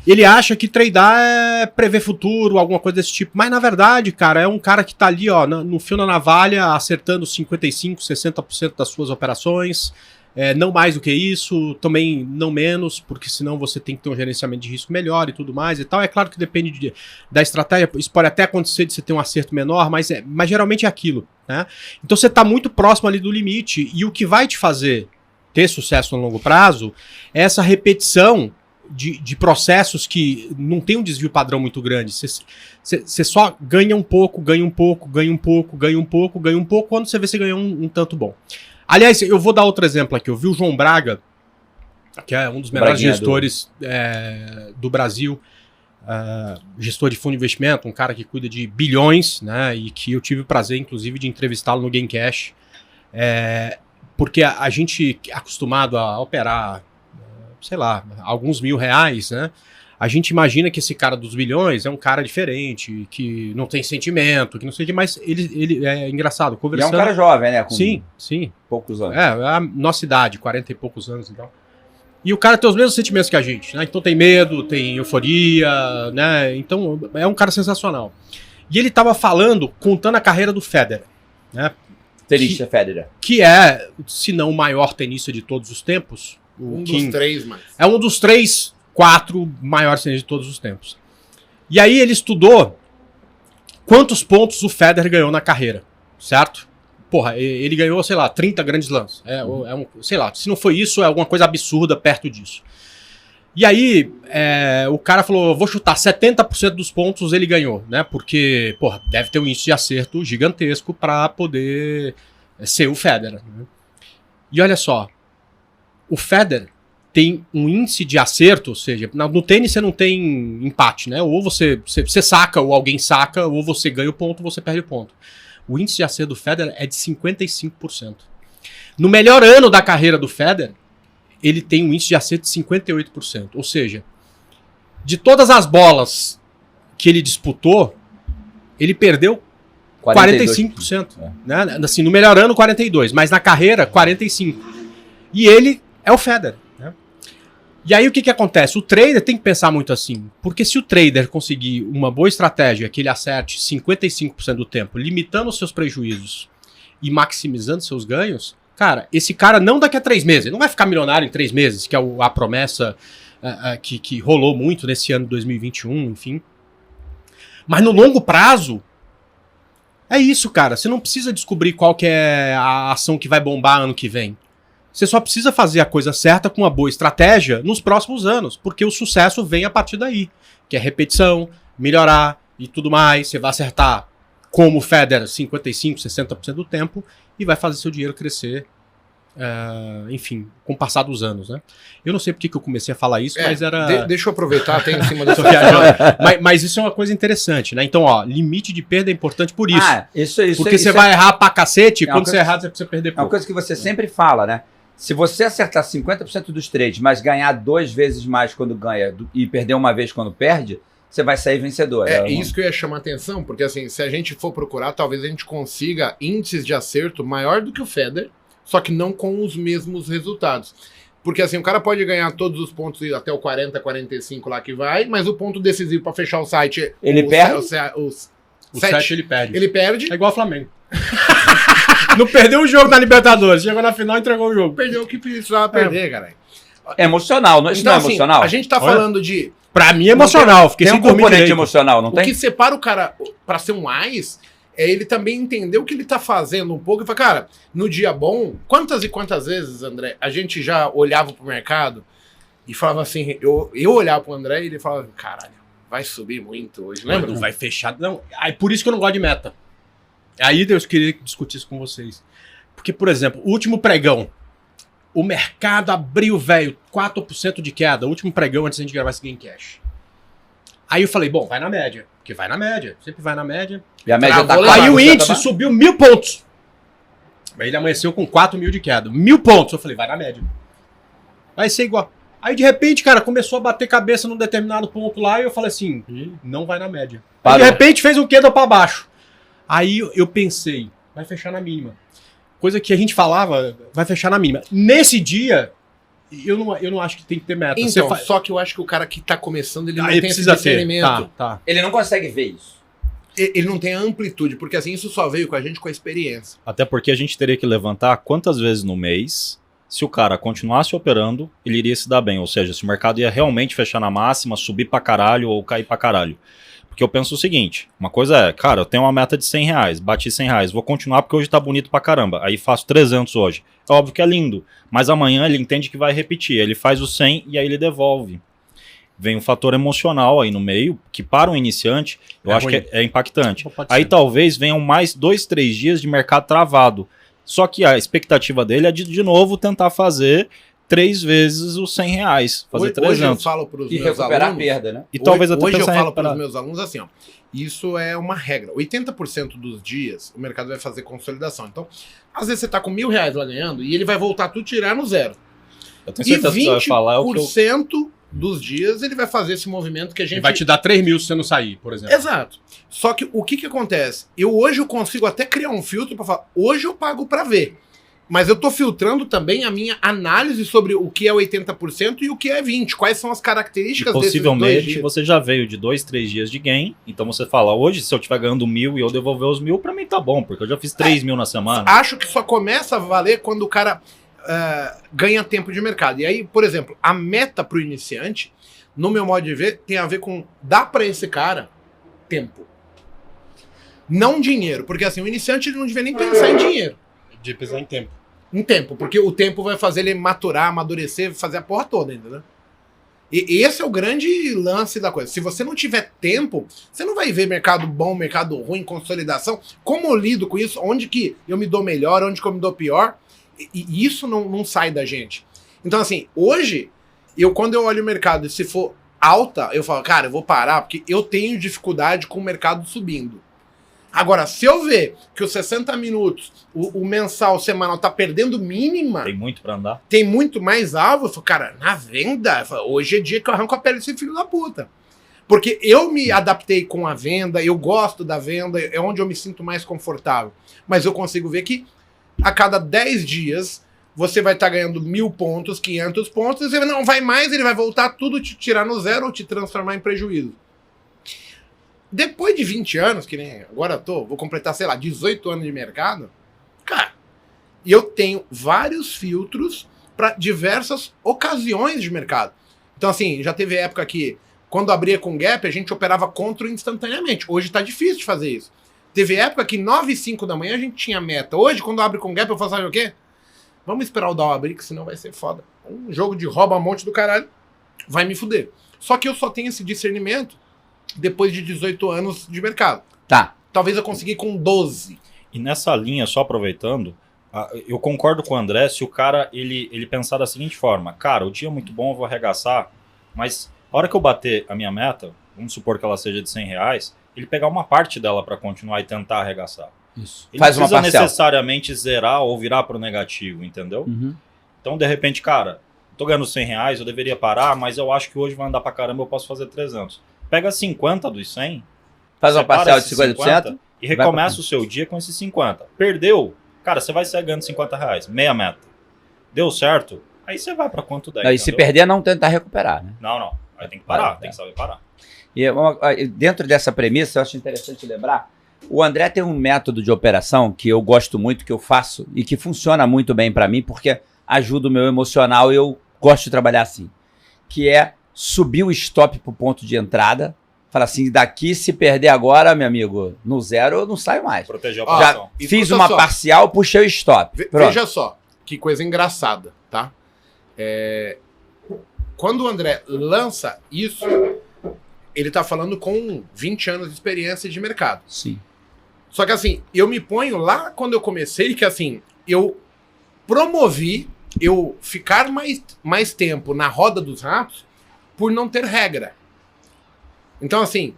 B: ele acha que tradear é prever futuro, alguma coisa desse tipo. Mas na verdade, cara, é um cara que tá ali, ó, no fio da navalha, acertando 55%, 60% das suas operações. Não mais do que isso, também não menos, porque senão você tem que ter um gerenciamento de risco melhor e tudo mais e tal. É claro que depende da estratégia, isso pode até acontecer de você ter um acerto menor, mas geralmente é aquilo, né? Então você está muito próximo ali do limite, e o que vai te fazer ter sucesso no longo prazo é essa repetição de processos que não tem um desvio padrão muito grande. Você só ganha um pouco, ganha um pouco, ganha um pouco, ganha um pouco, ganha um pouco, quando você vê você ganhou um tanto bom. Aliás, eu vou dar outro exemplo aqui. Eu vi o João Braga, que é um dos melhores gestores do Brasil, gestor de fundo de investimento, um cara que cuida de bilhões, né, e que eu tive o prazer, inclusive, de entrevistá-lo no Gamecash, porque a gente é acostumado a operar, sei lá, alguns R$1.000, né? A gente imagina que esse cara dos bilhões é um cara diferente, que não tem sentimento, que não sei o que, mas ele é engraçado, conversando...
C: E é um cara jovem, né? Com
B: sim.
C: Poucos anos.
B: A nossa idade, 40 e poucos anos e tal. E o cara tem os mesmos sentimentos que a gente, né? Então tem medo, tem euforia, né? Então é um cara sensacional. E ele tava falando, contando a carreira do Federer, né?
C: Tenista Federer.
B: Que é, se não o maior tenista de todos os tempos.
A: Dos três, mas...
B: É um dos 3, 4 maiores tenistas de todos os tempos. E aí ele estudou quantos pontos o Federer ganhou na carreira, certo? Porra, ele ganhou, sei lá, 30 grandes lãs. Sei lá, se não foi isso, é alguma coisa absurda perto disso. E aí, o cara falou, vou chutar, 70% dos pontos ele ganhou, né? Porque, porra, deve ter um índice de acerto gigantesco para poder ser o Federer. Né? E olha só, o Federer tem um índice de acerto, ou seja, no tênis você não tem empate, né? Ou você saca, ou alguém saca, ou você ganha o ponto, ou você perde o ponto. O índice de acerto do Federer é de 55%. No melhor ano da carreira do Federer, ele tem um índice de acerto de 58%. Ou seja, de todas as bolas que ele disputou, ele perdeu 45%. Né? Assim, no melhor ano, 42%, mas na carreira, 45%. E ele é o Federer. Né? E aí o que acontece? O trader tem que pensar muito assim, porque se o trader conseguir uma boa estratégia que ele acerte 55% do tempo, limitando os seus prejuízos e maximizando seus ganhos, cara, esse cara não daqui a 3 meses, ele não vai ficar milionário em 3 meses, que é a promessa que rolou muito nesse ano de 2021, enfim. Mas no longo prazo, é isso, cara. Você não precisa descobrir qual que é a ação que vai bombar ano que vem. Você só precisa fazer a coisa certa com uma boa estratégia nos próximos anos, porque o sucesso vem a partir daí, que é repetição, melhorar e tudo mais. Você vai acertar como o Federer 55%, 60% do tempo e vai fazer seu dinheiro crescer, enfim, com o passar dos anos, né? Eu não sei porque que eu comecei a falar isso, mas era...
A: Deixa eu aproveitar, até em cima dessa...
B: mas isso é uma coisa interessante, né? Então, ó, limite de perda é importante por isso.
C: Isso
B: porque você vai errar pra cacete, quando você errar, você precisa perder pouco.
C: É uma coisa que você sempre fala, né? Se você acertar 50% dos trades, mas ganhar 2 vezes mais quando ganha e perder uma vez quando perde, você vai sair vencedor.
A: É isso que eu ia chamar a atenção, porque assim, se a gente for procurar, talvez a gente consiga índices de acerto maior do que o Federer, só que não com os mesmos resultados. Porque assim, o cara pode ganhar todos os pontos até o 40, 45 lá que vai, mas o ponto decisivo para fechar o site...
C: Ele perde?
B: O 7 ele perde.
A: Ele perde.
B: É igual ao Flamengo. Não perdeu o jogo na Libertadores. Chegou na final e entregou o jogo.
A: Perdeu o que precisava perder, cara.
C: É emocional, não, isso
A: Então,
C: não é
A: assim,
C: emocional?
A: a gente tá falando de...
B: Pra mim é emocional. Fiquei
C: Tem um
B: sem dormir
C: componente
B: direito.
C: emocional, não
A: O
C: tem?
A: que separa o cara pra ser um AIS é ele também entender o que ele tá fazendo um pouco e falar, cara, no dia bom, quantas e quantas vezes, André, a gente já olhava pro mercado e falava assim, eu olhava pro André e ele falava, caralho, vai subir muito hoje, lembra?
B: Não vai fechar. Não. Aí, por isso que eu não gosto de meta. Aí eu queria discutir isso com vocês. Porque, por exemplo, o último pregão, o mercado abriu, velho, 4% de queda. O último pregão antes da gente gravar esse Game Cash. Aí eu falei, bom, vai na média. Porque vai na média. Sempre vai na média.
C: E a média tá
B: Aí o
C: você
B: índice
C: tá-
B: subiu 1.000 pontos. Aí ele amanheceu com 4.000 de queda. 1.000 pontos. Eu falei, vai na média. Vai ser igual. Aí de repente, cara, começou a bater cabeça num determinado ponto lá e eu falei assim, não vai na média. Aí,
C: Parou.
B: de repente fez um queda pra baixo. Aí eu pensei, vai fechar na mínima. Coisa que a gente falava, vai fechar na mínima. Nesse dia, eu não acho que tem que ter meta.
A: Então,
B: Você
A: só que eu acho que o cara que tá começando, ele não
B: Aí
A: tem esse
B: precisa ter.
A: discernimento.
B: Tá.
C: Ele não consegue ver isso.
A: Ele não tem a amplitude, porque assim, isso só veio com a gente com a experiência.
D: Até porque a gente teria que levantar quantas vezes no mês, se o cara continuasse operando, ele iria se dar bem. Ou seja, se o mercado ia realmente fechar na máxima, subir pra caralho ou cair pra caralho. Porque eu penso o seguinte, uma coisa é, cara, eu tenho uma meta de 100 reais, bati 100 reais, vou continuar porque hoje tá bonito pra caramba. Aí faço 300 hoje. É óbvio que é lindo, mas amanhã ele entende que vai repetir. Ele faz o 100 e aí ele devolve. Vem um fator emocional aí no meio, que para um iniciante, eu acho
B: ruim.
D: que é impactante.
B: Pode
D: Aí
B: ser.
D: talvez venham mais 2, 3 dias de mercado travado. Só que a expectativa dele é de novo tentar fazer 3 vezes os 100 reais, fazer
A: Hoje eu
D: 300.
A: falo pros
C: E
A: meus
C: recuperar
A: alunos...
C: a perda, né?
D: E talvez até
A: hoje eu
D: pensar em
A: falo para
D: recuperar.
A: os meus alunos assim, ó, isso é uma regra. 80% dos dias o mercado vai fazer consolidação. Então, às vezes você tá com R$1.000 lá ganhando e ele vai voltar tudo tirar no zero.
D: Eu tenho
A: E
D: certeza que você vai falar é o que eu...
A: 20% dos dias ele vai fazer esse movimento que a gente...
B: Ele vai te dar 3.000 se você não sair, por exemplo.
A: Exato. Só que o que acontece? Hoje eu consigo até criar um filtro para falar, hoje eu pago para ver. Mas eu tô filtrando também a minha análise sobre o que é 80% e o que é 20%. Quais são as
D: E
A: características desses dois
D: possivelmente
A: dias.
D: você já veio de 2, 3 dias de gain, então você fala, hoje se eu estiver ganhando 1.000 e eu devolver os 1.000, pra mim tá bom, porque eu já fiz 3.000 na semana.
A: Acho que só começa a valer quando o cara ganha tempo de mercado. E aí, por exemplo, a meta pro iniciante, no meu modo de ver, tem a ver com dar para esse cara tempo. Não dinheiro, porque assim, o iniciante ele não devia nem pensar em dinheiro.
B: De pesar em tempo.
A: Em tempo, porque o tempo vai fazer ele maturar, amadurecer, fazer a porra toda, entendeu? E esse é o grande lance da coisa. Se você não tiver tempo, você não vai ver mercado bom, mercado ruim, consolidação. Como eu lido com isso? Onde que eu me dou melhor, onde que eu me dou pior? E isso não sai da gente. Então, assim, hoje, quando eu olho o mercado e se for alta, eu falo, cara, eu vou parar, porque eu tenho dificuldade com o mercado subindo. Agora, se eu ver que os 60 minutos, o mensal, o semanal tá perdendo mínima,
D: Tem muito pra andar.
A: tem muito mais alvo, eu falo, cara, na venda, eu falo, hoje é dia que eu arranco a pele desse filho da puta. Porque eu me adaptei com a venda, eu gosto da venda, é onde eu me sinto mais confortável. Mas eu consigo ver que a cada 10 dias você vai estar ganhando 1.000 pontos, 500 pontos, e você não vai mais, ele vai voltar tudo, te tirar no zero ou te transformar em prejuízo. Depois de 20 anos, que nem agora vou completar, sei lá, 18 anos de mercado, cara, e eu tenho vários filtros para diversas ocasiões de mercado. Então, assim, já teve época que, quando abria com gap, a gente operava contra instantaneamente. Hoje tá difícil de fazer isso. Teve época que 9 e 5 da manhã a gente tinha meta. Hoje, quando abre com gap, eu falo, sabe o quê? Vamos esperar o Dow abrir, que senão vai ser foda. Um jogo de rouba-monte do caralho vai me fuder. Só que eu só tenho esse discernimento depois de 18 anos de mercado.
C: Tá.
A: Talvez eu consegui com 12.
D: E nessa linha, só aproveitando, eu concordo com o André se o cara ele pensar da seguinte forma, cara, o dia é muito bom, eu vou arregaçar, mas a hora que eu bater a minha meta, vamos supor que ela seja de 100 reais, ele pegar uma parte dela para continuar e tentar arregaçar.
C: Isso.
D: Ele
C: Faz
D: não
C: uma
D: precisa
C: parcela.
D: necessariamente zerar ou virar para o negativo, entendeu?
C: Uhum.
D: Então, de repente, cara, tô ganhando R$100, eu deveria parar, mas eu acho que hoje vai andar pra caramba, eu posso fazer 300. Pega 50 dos 100,
C: Faz uma
D: separa
C: parcela de
D: esses
C: 50%
D: e recomeça o seu dia com esses 50. Perdeu, cara, você vai sair ganhando R$50, meia meta. Deu certo, aí você vai pra quanto der.
C: E se perder, não tentar recuperar, né?
D: Não. Aí tem que parar, tem que saber parar.
C: E dentro dessa premissa, eu acho interessante lembrar, o André tem um método de operação que eu gosto muito, que eu faço e que funciona muito bem para mim, porque ajuda o meu emocional e eu gosto de trabalhar assim, que é subir o stop pro ponto de entrada, falar assim, daqui se perder agora, meu amigo, no zero eu não saio mais.
D: Proteger a
C: Já
D: operação.
C: fiz uma parcial, puxei o stop.
A: Veja só, que coisa engraçada, tá? Quando o André lança isso, ele tá falando com 20 anos de experiência de mercado.
C: Sim.
A: Só que assim, eu me ponho lá quando eu comecei, que assim, eu promovi eu ficar mais tempo na roda dos ratos por não ter regra. Então assim,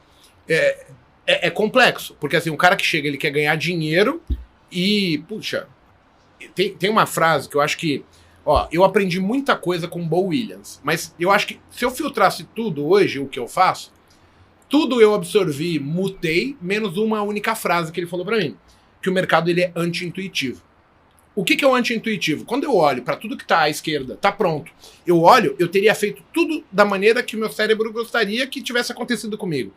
A: é complexo, porque assim, o cara que chega, ele quer ganhar dinheiro e, puxa, tem uma frase que eu acho que, ó, eu aprendi muita coisa com o Bo Williams, mas eu acho que se eu filtrasse tudo hoje, o que eu faço, tudo eu absorvi, mutei, menos uma única frase que ele falou pra mim, que o mercado ele é anti-intuitivo. O que é o anti-intuitivo? Quando eu olho pra tudo que tá à esquerda, tá pronto. Eu olho, eu teria feito tudo da maneira que o meu cérebro gostaria que tivesse acontecido comigo.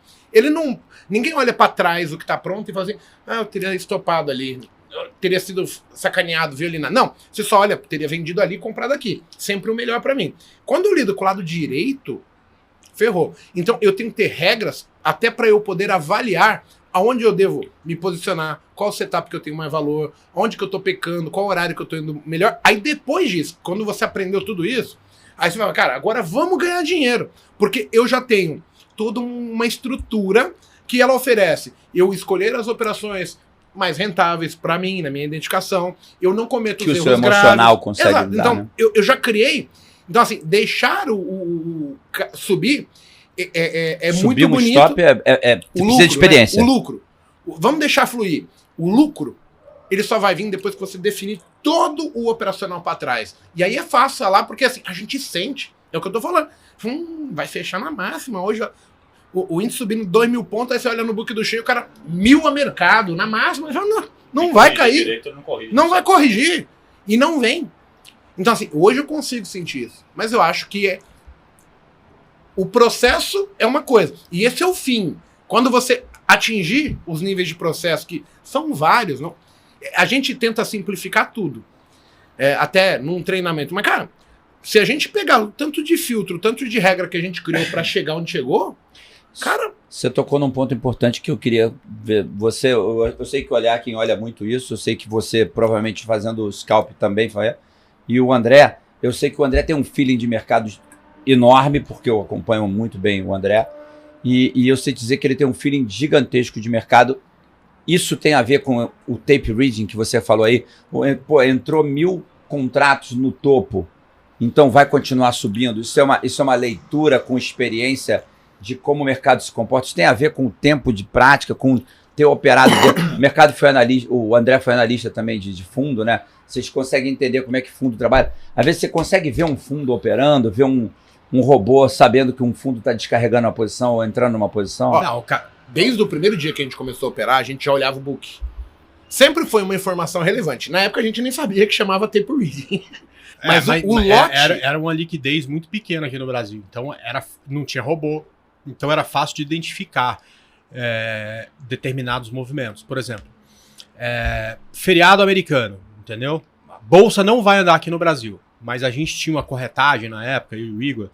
A: Ninguém olha pra trás o que tá pronto e fala assim, eu teria estopado ali, eu teria sido sacaneado, violinado. Não, você só olha, teria vendido ali e comprado aqui. Sempre o melhor pra mim. Quando eu lido com o lado direito, ferrou. Então eu tenho que ter regras até para eu poder avaliar aonde eu devo me posicionar, qual setup que eu tenho mais valor, onde que eu tô pecando, qual horário que eu tô indo melhor. Aí depois disso, quando você aprendeu tudo isso, aí você fala, cara, agora vamos ganhar dinheiro. Porque eu já tenho toda uma estrutura que ela oferece. Eu escolher as operações mais rentáveis para mim, na minha identificação. Eu não cometo
C: que
A: os erros
C: o seu emocional
A: graves.
C: consegue
A: Exato.
C: lidar,
A: Então,
C: né?
A: eu já criei. Então, assim, deixar o subir é
C: Subir
A: muito bonito.
C: Stop precisa de experiência.
A: O lucro. Vamos deixar fluir. O lucro, ele só vai vir depois que você definir todo o operacional para trás. E aí é fácil falar, porque assim, a gente sente. É o que eu tô falando. Vai fechar na máxima. Hoje o índice subindo 2.000 pontos, aí você olha no book do cheio, o cara 1.000 a mercado, na máxima, já não vai cair.
D: Direito,
A: não vai corrigir. E não vem. Então, assim, hoje eu consigo sentir isso. Mas eu acho que o processo é uma coisa. E esse é o fim. Quando você atingir os níveis de processo, que são vários, não, a gente tenta simplificar tudo. Até num treinamento. Mas, cara, se a gente pegar o tanto de filtro, o tanto de regra que a gente criou para chegar onde chegou, cara...
C: Você tocou num ponto importante que eu queria ver. Eu sei que olhar quem olha muito isso, eu sei que você provavelmente fazendo o scalp também faz. E o André, eu sei que o André tem um feeling de mercado enorme, porque eu acompanho muito bem o André, e eu sei dizer que ele tem um feeling gigantesco de mercado. Isso tem a ver com o tape reading que você falou aí. Pô, entrou 1.000 contratos no topo, então vai continuar subindo. Isso é uma leitura com experiência de como o mercado se comporta. Isso tem a ver com o tempo de prática, com ter operado dentro. O mercado foi analista, o André foi analista também de fundo, né? Vocês conseguem entender como é que fundo trabalha. Às vezes você consegue ver um fundo operando, ver um robô sabendo que um fundo está descarregando uma posição ou entrando numa posição.
A: Não, desde o primeiro dia que a gente começou a operar, a gente já olhava o book. Sempre foi uma informação relevante. Na época a gente nem sabia que chamava tape reading. Mas o lote...
B: Era uma liquidez muito pequena aqui no Brasil. Então não tinha robô. Então era fácil de identificar determinados movimentos. Por exemplo, feriado americano, entendeu? A bolsa não vai andar aqui no Brasil. Mas a gente tinha uma corretagem na época, eu e o Igor,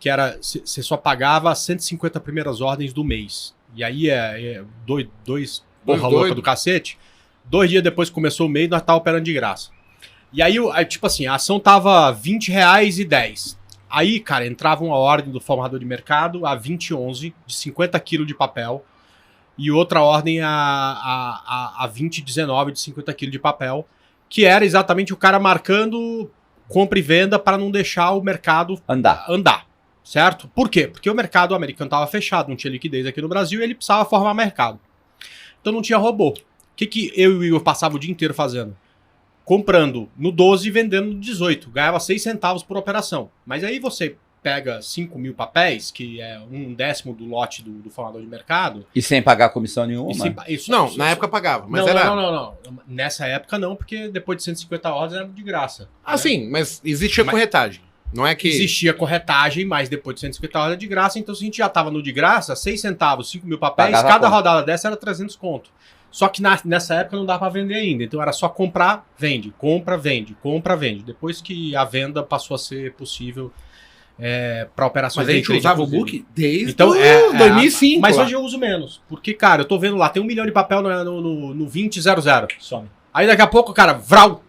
B: que era, você só pagava as 150 primeiras ordens do mês. E aí dois porra louca do cacete. 2 dias depois que começou o mês, nós tava operando de graça. E aí, tipo assim, a ação tava R$20,10. Aí, cara, entrava uma ordem do formador de mercado a 20,11, de 50 kg de papel, e outra ordem a 20,19, de 50 kg de papel, que era exatamente o cara marcando compra e venda para não deixar o mercado andar, certo? Por quê? Porque o mercado americano estava fechado, não tinha liquidez aqui no Brasil e ele precisava formar mercado. Então não tinha robô. O que eu e o Igor passava o dia inteiro fazendo? comprando no 12 e vendendo no 18. Ganhava 6 centavos por operação. Mas aí você pega 5 mil papéis, que é 1/10 do lote do formador de mercado.
C: E sem pagar comissão nenhuma?
A: Na época pagava, mas
B: não,
A: era...
B: Não. Nessa época não, porque depois de 150 ordens era de graça.
A: Ah, né? Sim, mas existia corretagem. Não é que...
B: Existia corretagem, mas depois de 150 ordens era de graça, então se a gente já tava no de graça, 6 centavos, 5 mil papéis,
C: Pagava
B: cada
C: conta.
B: rodada dessa era 300 conto. Só que nessa época não dava para vender ainda, então era só comprar, vende, compra, vende, compra, vende. Depois que a venda passou a ser possível para operações...
A: Mas a gente usava o book desde
B: então,
A: 2005.
B: Mas
A: lá.
B: hoje eu uso menos, porque, cara, eu tô vendo lá, tem 1 milhão de papel no 2000.
D: Some.
B: Aí daqui a pouco, cara, vral,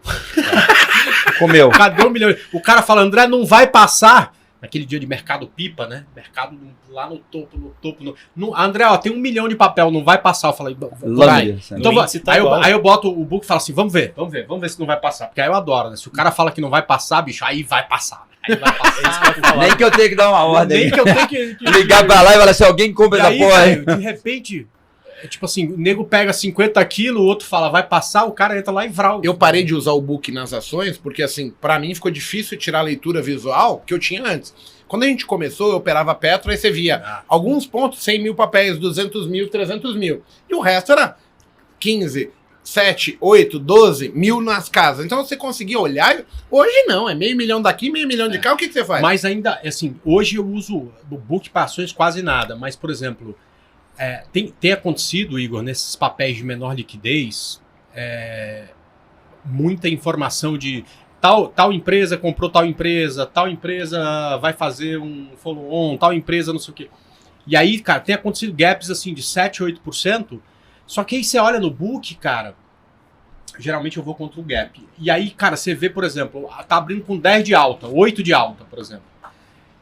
C: Comeu.
B: cadê 1 milhão? O cara fala, André, não vai passar. Naquele dia de mercado pipa, né? Mercado lá no topo. André, ó, tem 1 milhão de papel, não vai passar. Eu falei, vai.
C: Lâmina.
B: Então,
D: No índice tá
B: aí,
D: igual.
B: aí eu boto o book e falo assim, vamos ver se não vai passar. Porque aí eu adoro, né? Se o cara fala que não vai passar, bicho, aí vai passar. Aí vai passar.
C: Nem que eu tenha que dar uma ordem.
B: Nem que eu tenho que
C: Ligar pra lá e falar assim, alguém compra
B: E
C: essa
B: aí,
C: porra aí.
B: velho, de repente, tipo assim, o nego pega 50 quilos, o outro fala, vai passar, o cara entra lá e vral.
A: Eu parei de usar o book nas ações, porque assim, pra mim ficou difícil tirar a leitura visual que eu tinha antes. Quando a gente começou, eu operava Petro, aí você via alguns pontos, 100 mil papéis, 200 mil, 300 mil. E o resto era 15, 7, 8, 12 mil nas casas. Então você conseguia olhar. Hoje não, é meio milhão daqui, meio milhão de cá. O que você faz?
B: Mas ainda, assim, hoje eu uso o book para ações quase nada. Mas, por exemplo, tem acontecido, Igor, nesses papéis de menor liquidez, muita informação de tal empresa comprou tal empresa vai fazer um follow-on, tal empresa não sei o quê. E aí, cara, tem acontecido gaps assim de 7, 8%. Só que aí você olha no book, cara, geralmente eu vou contra o gap. E aí, cara, você vê, por exemplo, tá abrindo com 10 de alta, 8 de alta, por exemplo.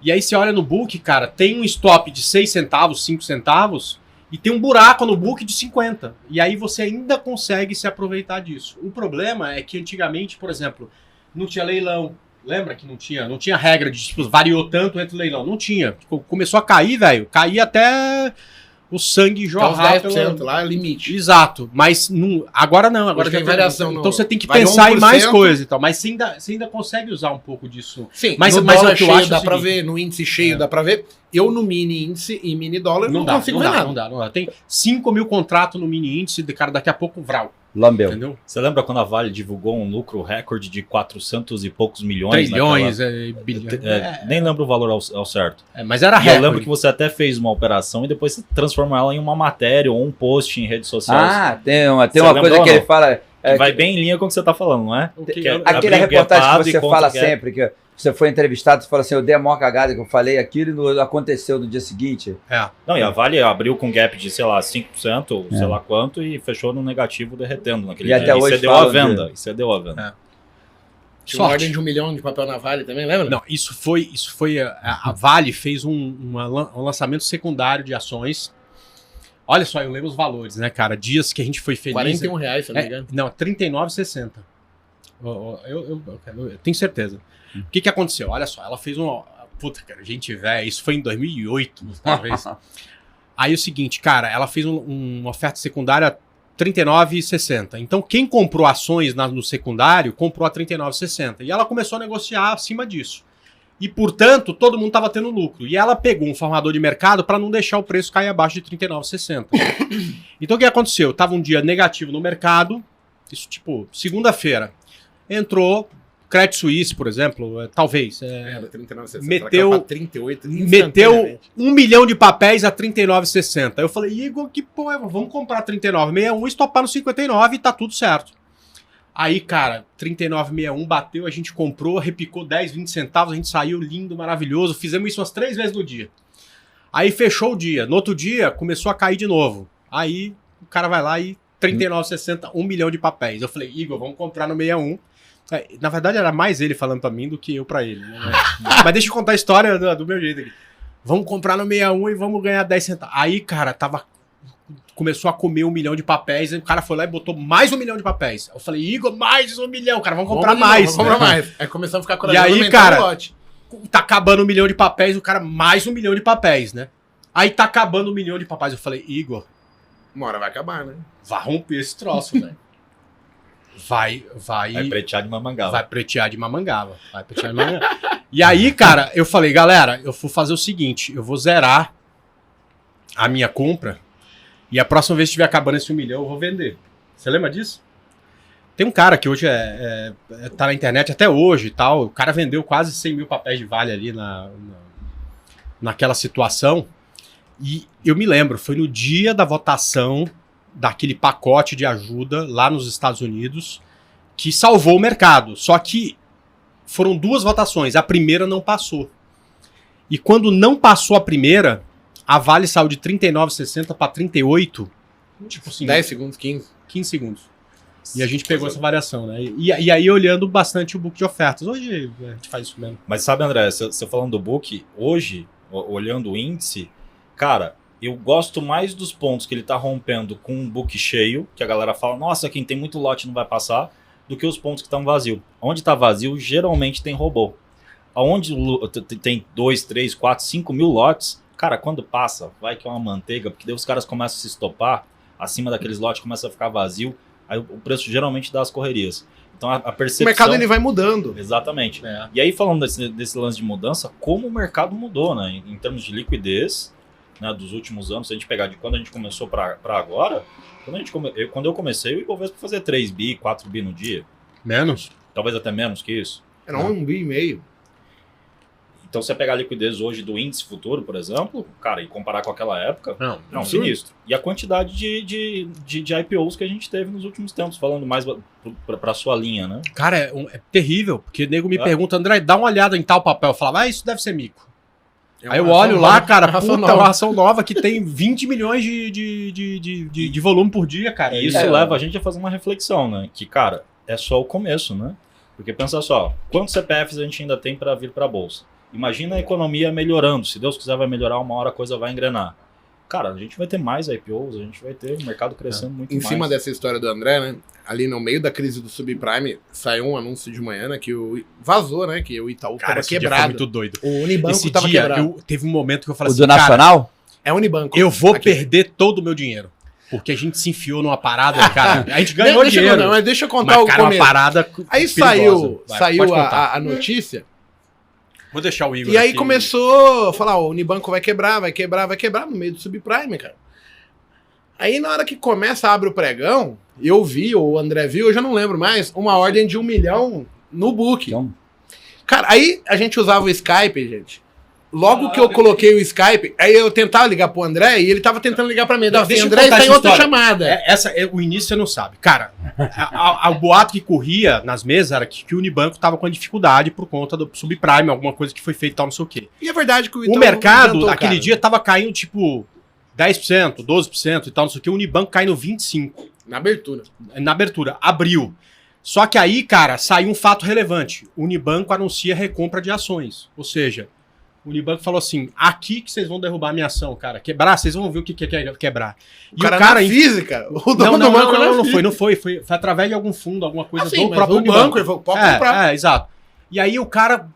B: E aí você olha no book, cara, tem um stop de 6 centavos, 5 centavos, e tem um buraco no book de 50. E aí você ainda consegue se aproveitar disso. O problema é que antigamente, por exemplo, não tinha leilão. Lembra que não tinha regra de, tipo, variou tanto entre leilão? Não tinha. Começou a cair, velho. Caía até o sangue jorrar.
A: Até os 10% lá é limite.
B: Exato. Mas agora não. Agora
A: Hoje tem
B: já
A: variação.
B: Então você tem que
A: variou
B: pensar em mais
A: 1%.
B: coisas e tal. Mas você ainda consegue usar um pouco disso.
A: Sim,
B: Mas
A: no
B: o
A: dólar
B: que eu
A: cheio
B: acho é
A: dá
B: o
A: pra
B: seguinte.
A: ver, no índice cheio dá pra ver. Eu no mini índice e mini dólar não consigo ver nada.
B: Não dá. Tem 5 mil contratos no mini índice, cara, daqui a pouco vral.
C: Lambeu.
B: Entendeu?
D: Você lembra quando a Vale divulgou um lucro recorde de 400 e poucos milhões?
B: Trilhões, bilhões.
D: Nem lembro o valor ao certo.
B: Mas era
D: E eu
B: recorde.
D: lembro que você até fez uma operação e depois você transformou ela em uma matéria ou um post em redes sociais.
C: Ah, tem
D: Você
C: uma
D: lembrou
C: coisa
D: ou
C: que
D: não?
C: ele fala.
D: Que vai bem em linha com o que você tá falando, não é?
B: Ok,
D: Que é
C: Aquela
D: abrir o
C: reportagem
D: gapado
C: que
D: e
C: você
D: contra
C: fala
D: o gap.
C: sempre, que você foi entrevistado, você fala assim, eu dei a maior cagada que eu falei aquilo e não aconteceu no dia seguinte.
D: Não, e a Vale abriu com gap de, sei lá, 5%, ou sei lá quanto, e fechou no negativo derretendo naquele
C: E
D: dia.
C: até hoje
D: cedeu a
C: falam
D: venda. E cedeu a venda.
A: Tinha uma
B: Sorte.
A: ordem de 1 milhão de papel na Vale também, lembra?
B: Não, isso foi a Vale fez um lançamento secundário de ações. Olha só, eu lembro os valores, né, cara? Dias que a gente foi feliz.
A: R$41, se não me engano.
B: Não, R$39,60. Eu tenho certeza. O que aconteceu? Olha só, ela fez uma... Puta, cara, gente, velho, isso foi em 2008, talvez. Aí o seguinte, cara, ela fez uma oferta secundária R$39,60. Então, quem comprou ações no secundário, comprou a R$39,60. E ela começou a negociar acima disso. E, portanto, todo mundo estava tendo lucro. E ela pegou um formador de mercado para não deixar o preço cair abaixo de R$39,60. Então, o que aconteceu? Tava um dia negativo no mercado, isso tipo, segunda-feira. Entrou Credit Suisse, por exemplo, talvez.
A: Era 39,60.
B: Meteu-
A: Ela caiu pra 38
B: Meteu
A: instantaneamente.
B: 1 milhão de papéis a R$39,60. Eu falei, Igor, que porra, vamos comprar 39,61 e estopar no 59 e tá tudo certo. Aí, cara, 39,61 bateu, a gente comprou, repicou 10, 20 centavos, a gente saiu lindo, maravilhoso. Fizemos isso umas 3 vezes no dia. Aí fechou o dia. No outro dia, começou a cair de novo. Aí o cara vai lá e 39,60, 1 milhão de papéis. Eu falei, Igor, vamos comprar no 61. Na verdade, era mais ele falando pra mim do que eu pra ele. Né? Mas deixa eu contar a história do meu jeito aqui. Vamos comprar no 61 e vamos ganhar 10 centavos. Aí, cara, começou a comer 1 milhão de papéis. Aí o cara foi lá e botou mais 1 milhão de papéis. Eu falei, Igor, mais 1 milhão, cara, vamos comprar mais.
A: Vamos comprar mais. Aí começamos a ficar
B: E
A: corajoso.
B: aí,
A: aumentando
B: cara,
A: o lote.
B: tá acabando 1 milhão de papéis, o cara mais 1 milhão de papéis, né? Aí tá acabando 1 milhão de papéis. Eu falei, Igor,
A: Uma hora vai acabar, né?
B: vai romper esse troço, velho. vai
D: pretear de Mamangava.
B: Vai pretear de Mamangava. E aí, cara, eu falei, galera, eu vou fazer o seguinte, eu vou zerar a minha compra e a próxima vez que estiver acabando esse 1 milhão, eu vou vender. Você lembra disso? Tem um cara que hoje tá na internet até hoje e tal, o cara vendeu quase 100 mil papéis de Vale ali naquela situação. E eu me lembro, foi no dia da votação daquele pacote de ajuda lá nos Estados Unidos que salvou o mercado. Só que foram 2 votações, a primeira não passou. E quando não passou a primeira, a Vale saiu de 39,60 para 38, tipo assim,
A: 10 segundos, 15
B: segundos. E a gente pegou essa variação, né? E aí olhando bastante o book de ofertas. Hoje a gente faz isso mesmo.
D: Mas sabe, André, você falando do book, hoje, olhando o índice, cara, eu gosto mais dos pontos que ele tá rompendo com um book cheio, que a galera fala, nossa, quem tem muito lote não vai passar, do que os pontos que estão vazios. Onde tá vazio, geralmente tem robô. Onde tem 2, 3, 4, 5 mil lotes, cara, quando passa, vai que é uma manteiga, porque daí os caras começam a se estopar, acima daqueles lotes começa a ficar vazio, aí o preço geralmente dá as correrias. Então a percepção...
A: O mercado ele vai mudando.
D: Exatamente. E aí falando desse lance de mudança, como o mercado mudou, né? Em termos de liquidez, né, dos últimos anos, se a gente pegar de quando a gente começou para agora, quando eu comecei, o Ibovespa fazer 3 bi, 4 bi no dia.
B: Menos?
D: Talvez até menos que isso.
A: Era 1,5 bi.
D: Então, se você pegar a liquidez hoje do índice futuro, por exemplo, cara, e comparar com aquela época,
B: Não,
D: sinistro. E a quantidade de IPOs que a gente teve nos últimos tempos, falando mais para sua linha, né?
B: Cara, é terrível, porque o nego me pergunta, André, dá uma olhada em tal papel. Eu falava, isso deve ser mico. Aí eu olho lá, cara, puta, uma ação nova que tem 20 milhões de volume por dia, cara.
D: E isso leva a gente a fazer uma reflexão, né? Que, cara, é só o começo, né? Porque pensa só, quantos CPFs a gente ainda tem para vir para a Bolsa? Imagina a economia melhorando. Se Deus quiser vai melhorar, uma hora a coisa vai engrenar. Cara, a gente vai ter mais IPOs, a gente vai ter o mercado crescendo muito mais.
A: Em cima dessa história do André, né? Ali no meio da crise do subprime, saiu um anúncio de manhã, né? Que vazou, né? Que o Itaú
B: cara,
A: tava quebrado.
B: Foi muito doido.
A: O Unibanco
B: esse
A: tava
B: dia,
A: quebrado.
B: teve um momento que eu falei
C: O
B: assim,
C: do Nacional?
A: É Unibanco.
B: Eu vou perder todo o meu dinheiro. Porque a gente se enfiou numa parada, cara. A gente ganhou dinheiro.
A: Mas deixa eu contar o
B: cara,
A: começo.
B: Uma parada
A: aí
B: perigosa.
A: saiu a notícia.
B: Vou deixar o Igor
A: E aí
B: aqui.
A: começou a falar, o Unibanco vai quebrar no meio do subprime, cara. Aí na hora que começa, abre o pregão, eu vi, ou o André viu, eu já não lembro mais, uma ordem de 1 milhão no book.
C: Então,
A: Cara, aí a gente usava o Skype, gente. Logo que eu coloquei o Skype, aí eu tentava ligar pro André e ele tava tentando ligar pra mim. Dava assim, André está em outra chamada.
B: O início você não sabe. Cara, o boato que corria nas mesas era que o Unibanco tava com dificuldade por conta do subprime, alguma coisa que foi feita e tal, não sei o quê.
A: E é verdade que
B: o mercado, naquele dia, tava caindo tipo 10%, 12% e tal, não sei o quê. O Unibanco caindo 25%.
A: Na abertura.
B: Na abertura. Abriu. Só que aí, cara, saiu um fato relevante. O Unibanco anuncia recompra de ações. Ou seja, o Unibanco falou assim, aqui que vocês vão derrubar a minha ação, cara. Quebrar, vocês vão ver o que é quebrar.
A: E o cara física? O dono do banco
B: não foi. Foi através de algum fundo, alguma coisa
A: do próprio banco. Ele falou, pode comprar.
B: Exato. E aí o cara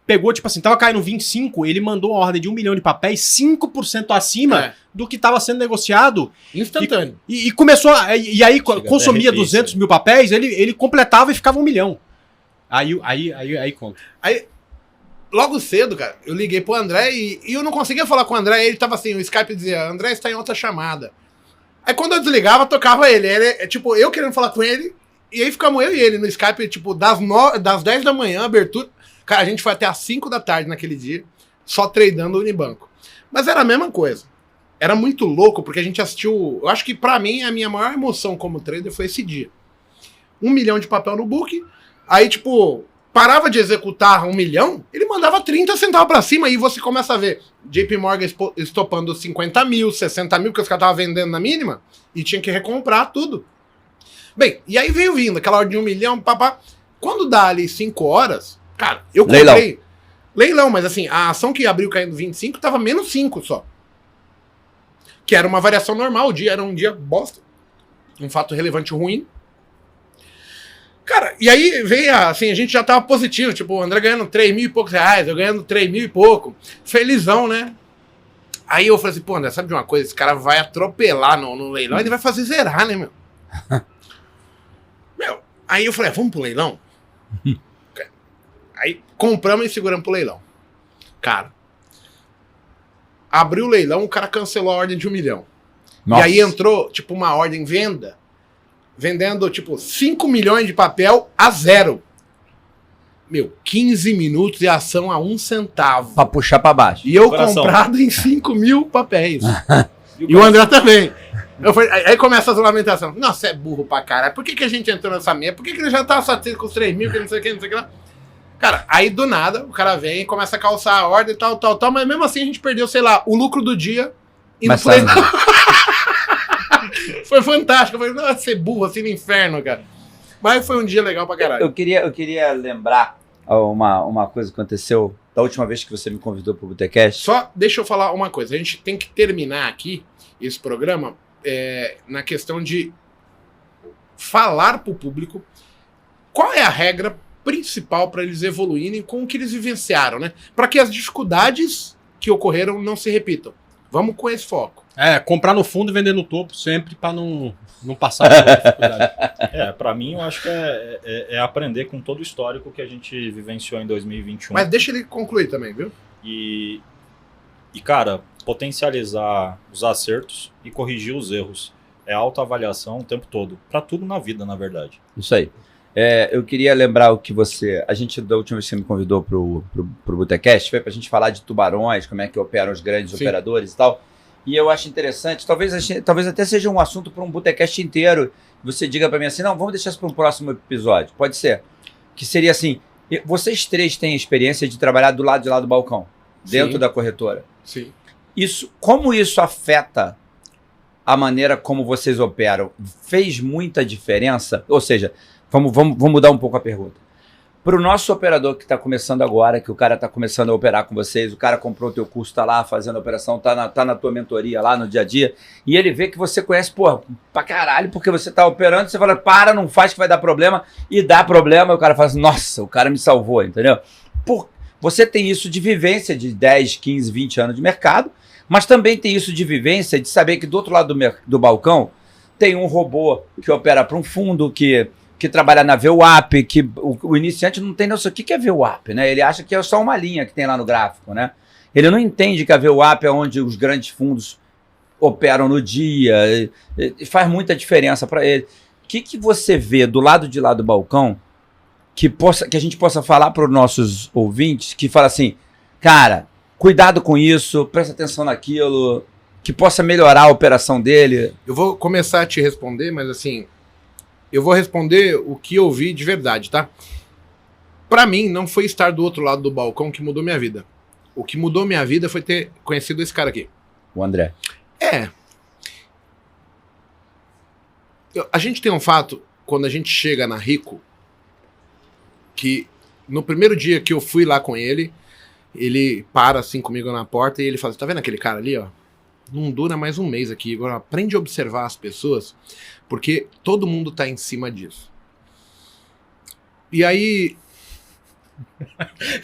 B: pegou, tipo assim, tava caindo 25, ele mandou uma ordem de 1 milhão de papéis, 5% acima do que estava sendo negociado.
A: Instantâneo.
B: E começou, e aí consumia 200 mil papéis, ele completava e ficava 1 milhão. Aí conta.
A: Aí, logo cedo, cara, eu liguei pro André e eu não conseguia falar com o André, ele tava assim, o Skype dizia, André está em outra chamada. Aí quando eu desligava, tocava ele. Tipo, eu querendo falar com ele, e aí ficamos eu e ele no Skype, tipo, das 10 da manhã, abertura. Cara, a gente foi até às 5 da tarde naquele dia, só tradando o Unibanco. Mas era a mesma coisa. Era muito louco, porque a gente assistiu... Eu acho que pra mim, a minha maior emoção como trader foi esse dia. 1 milhão de papel no book, aí, tipo, parava de executar 1 milhão, ele mandava 30 centavos pra cima, e você começa a ver JP Morgan estopando 50 mil, 60 mil, que os caras estavam vendendo na mínima, e tinha que recomprar tudo. Bem, e aí veio vindo, aquela ordem de 1 milhão, papá. Quando dá ali 5 horas... Cara, eu comprei... Leilão, mas assim, a ação que abriu caindo 25 tava menos 5 só. Que era uma variação normal, o dia era um dia bosta. Um fato relevante ruim. Cara, e aí veio assim, a gente já tava positivo, tipo, o André ganhando 3 mil e poucos reais, eu ganhando 3 mil e pouco. Felizão, né? Aí eu falei assim, pô, André, sabe de uma coisa? Esse cara vai atropelar no leilão, ele vai fazer zerar, né, meu? Aí eu falei, vamos pro leilão? Aí compramos e seguramos pro leilão. Cara, abriu o leilão, o cara cancelou a ordem de 1 milhão.
C: Nossa.
A: E aí entrou, tipo, uma ordem venda, vendendo, tipo, 5 milhões de papel a 0. 15 minutos e ação a 1 centavo.
C: Pra puxar pra baixo.
A: E eu
D: Coração.
A: comprado em 5 mil papéis. E o André também. Eu falei, aí começa as lamentações. Nossa, é burro pra caralho. Por que a gente entrou nessa merda? Por que ele já tava satisfeito com os 3 mil, que não sei o que, não sei o que lá? Cara, aí do nada, o cara vem e começa a calçar a ordem e tal, mas mesmo assim a gente perdeu, sei lá, o lucro do dia e não foi nada. Foi fantástico. Eu falei, não, vai ser burro assim no inferno, cara. Mas foi um dia legal pra caralho.
C: Eu queria lembrar uma coisa que aconteceu da última vez que você me convidou pro Botecast.
A: Só deixa eu falar uma coisa. A gente tem que terminar aqui esse programa na questão de falar pro público qual é a regra principal para eles evoluírem com o que eles vivenciaram, né? Para que as dificuldades que ocorreram não se repitam. Vamos com esse foco.
B: Comprar no fundo e vender no topo sempre para não passar por dificuldade.
D: Pra mim eu acho que é aprender com todo o histórico que a gente vivenciou em 2021.
A: Mas deixa ele concluir também, viu?
D: E cara, potencializar os acertos e corrigir os erros. É autoavaliação o tempo todo. Pra tudo na vida, na verdade.
C: Isso aí. Eu queria lembrar o que você... A gente, da última vez que você me convidou pro Botecast, foi pra gente falar de tubarões, como é que operam os grandes operadores e tal. E eu acho interessante, talvez até seja um assunto para um Botecast inteiro. Você diga para mim assim, não, vamos deixar isso para um próximo episódio. Pode ser. Que seria assim, vocês 3 têm experiência de trabalhar do lado de lá do balcão, dentro da corretora.
A: Sim.
C: Como isso afeta a maneira como vocês operam? Fez muita diferença? Ou seja, vamos mudar um pouco a pergunta. Para o nosso operador que está começando agora, que o cara está começando a operar com vocês, o cara comprou o teu curso, está lá fazendo a operação, tá na tua mentoria lá no dia a dia, e ele vê que você conhece, pra caralho, porque você está operando, você fala, não faz que vai dar problema, e dá problema, e o cara fala assim, nossa, o cara me salvou, entendeu? Você tem isso de vivência de 10, 15, 20 anos de mercado, mas também tem isso de vivência de saber que do outro lado do balcão tem um robô que opera para um fundo, que trabalha na VWAP, que o iniciante não tem noção. O que é VWAP, né? Ele acha que é só uma linha que tem lá no gráfico, né? Ele não entende que a VWAP é onde os grandes fundos operam no dia, e faz muita diferença para ele. O que você vê do lado de lá do balcão que a gente possa falar para os nossos ouvintes, que fala assim, cara, cuidado com isso, presta atenção naquilo, que possa melhorar a operação dele?
A: Eu vou começar a te responder, mas assim... Eu vou responder o que eu vi de verdade, tá? Pra mim, não foi estar do outro lado do balcão que mudou minha vida. O que mudou minha vida foi ter conhecido esse cara aqui.
C: O André.
A: A gente tem um fato, quando a gente chega na Rico, que no primeiro dia que eu fui lá com ele para assim comigo na porta e ele fala, tá vendo aquele cara ali, ó? Não dura mais um mês aqui. Agora aprende a observar as pessoas, porque todo mundo tá em cima disso. E aí,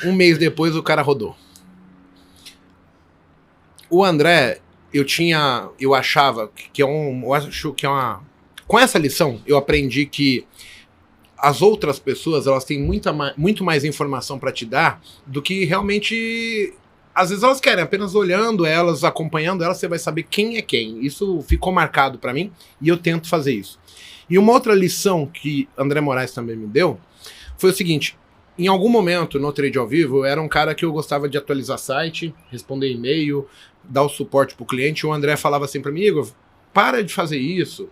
A: um mês depois, o cara rodou. O André, eu achava que com essa lição, eu aprendi que as outras pessoas, elas têm muito mais informação para te dar do que realmente... Às vezes elas querem, apenas olhando elas, acompanhando elas, você vai saber quem é quem. Isso ficou marcado para mim e eu tento fazer isso. E uma outra lição que André Moraes também me deu foi o seguinte, em algum momento no Trade ao Vivo, eu era um cara que eu gostava de atualizar site, responder e-mail, dar o suporte pro cliente, e o André falava assim para mim, Igor, para de fazer isso,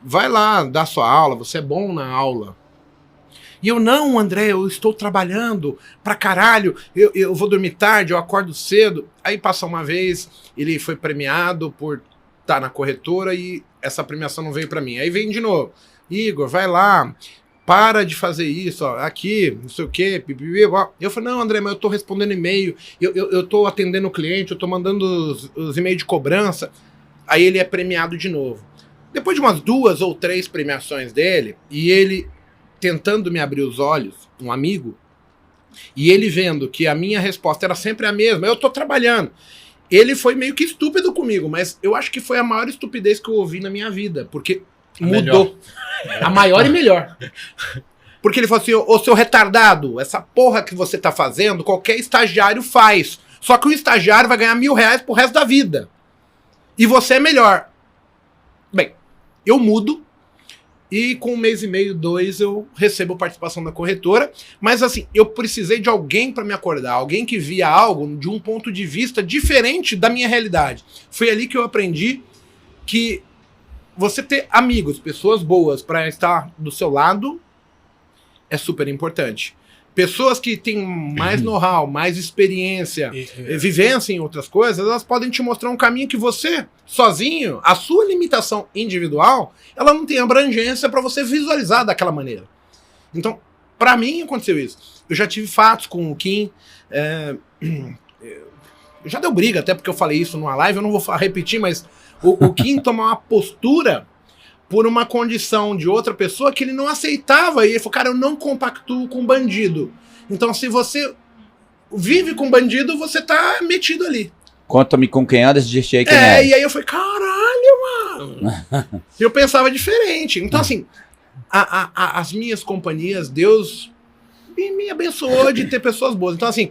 A: vai lá dar sua aula, você é bom na aula. E eu, não, André, eu estou trabalhando pra caralho, eu vou dormir tarde, eu acordo cedo. Aí passa uma vez, ele foi premiado por estar na corretora e essa premiação não veio pra mim. Aí vem de novo, Igor, vai lá, para de fazer isso, ó, aqui, não sei o quê, pipipi, ó. Eu falei, não, André, mas eu tô respondendo e-mail, eu tô atendendo o cliente, eu tô mandando os e-mails de cobrança. Aí ele é premiado de novo. Depois de umas 2 ou 3 premiações dele, e ele... tentando me abrir os olhos, um amigo, e ele vendo que a minha resposta era sempre a mesma, eu tô trabalhando. Ele foi meio que estúpido comigo, mas eu acho que foi a maior estupidez que eu ouvi na minha vida, porque Mudou. A maior e melhor. Porque ele falou assim, ô seu retardado, essa porra que você tá fazendo, qualquer estagiário faz. Só que o estagiário vai ganhar R$1.000 pro resto da vida. E você é melhor. Bem, eu mudo. E com 1 mês e meio, 2, eu recebo participação da corretora. Mas assim, eu precisei de alguém para me acordar. Alguém que via algo de um ponto de vista diferente da minha realidade. Foi ali que eu aprendi que você ter amigos, pessoas boas para estar do seu lado é super importante. Pessoas que têm mais know-how, mais experiência, vivência em outras coisas, elas podem te mostrar um caminho que você, sozinho, a sua limitação individual, ela não tem abrangência para você visualizar daquela maneira. Então, para mim aconteceu isso. Eu já tive fatos com o Kim, já deu briga até porque eu falei isso numa live, eu não vou repetir, mas o Kim tomou uma postura por uma condição de outra pessoa que ele não aceitava. E ele falou, cara, eu não compactuo com bandido. Então, se você vive com bandido, você tá metido ali.
C: Conta-me com quem andas de quem é.
A: E aí eu falei, caralho, mano. Eu pensava diferente. Então, assim, as minhas companhias, Deus me abençoou de ter pessoas boas. Então, assim,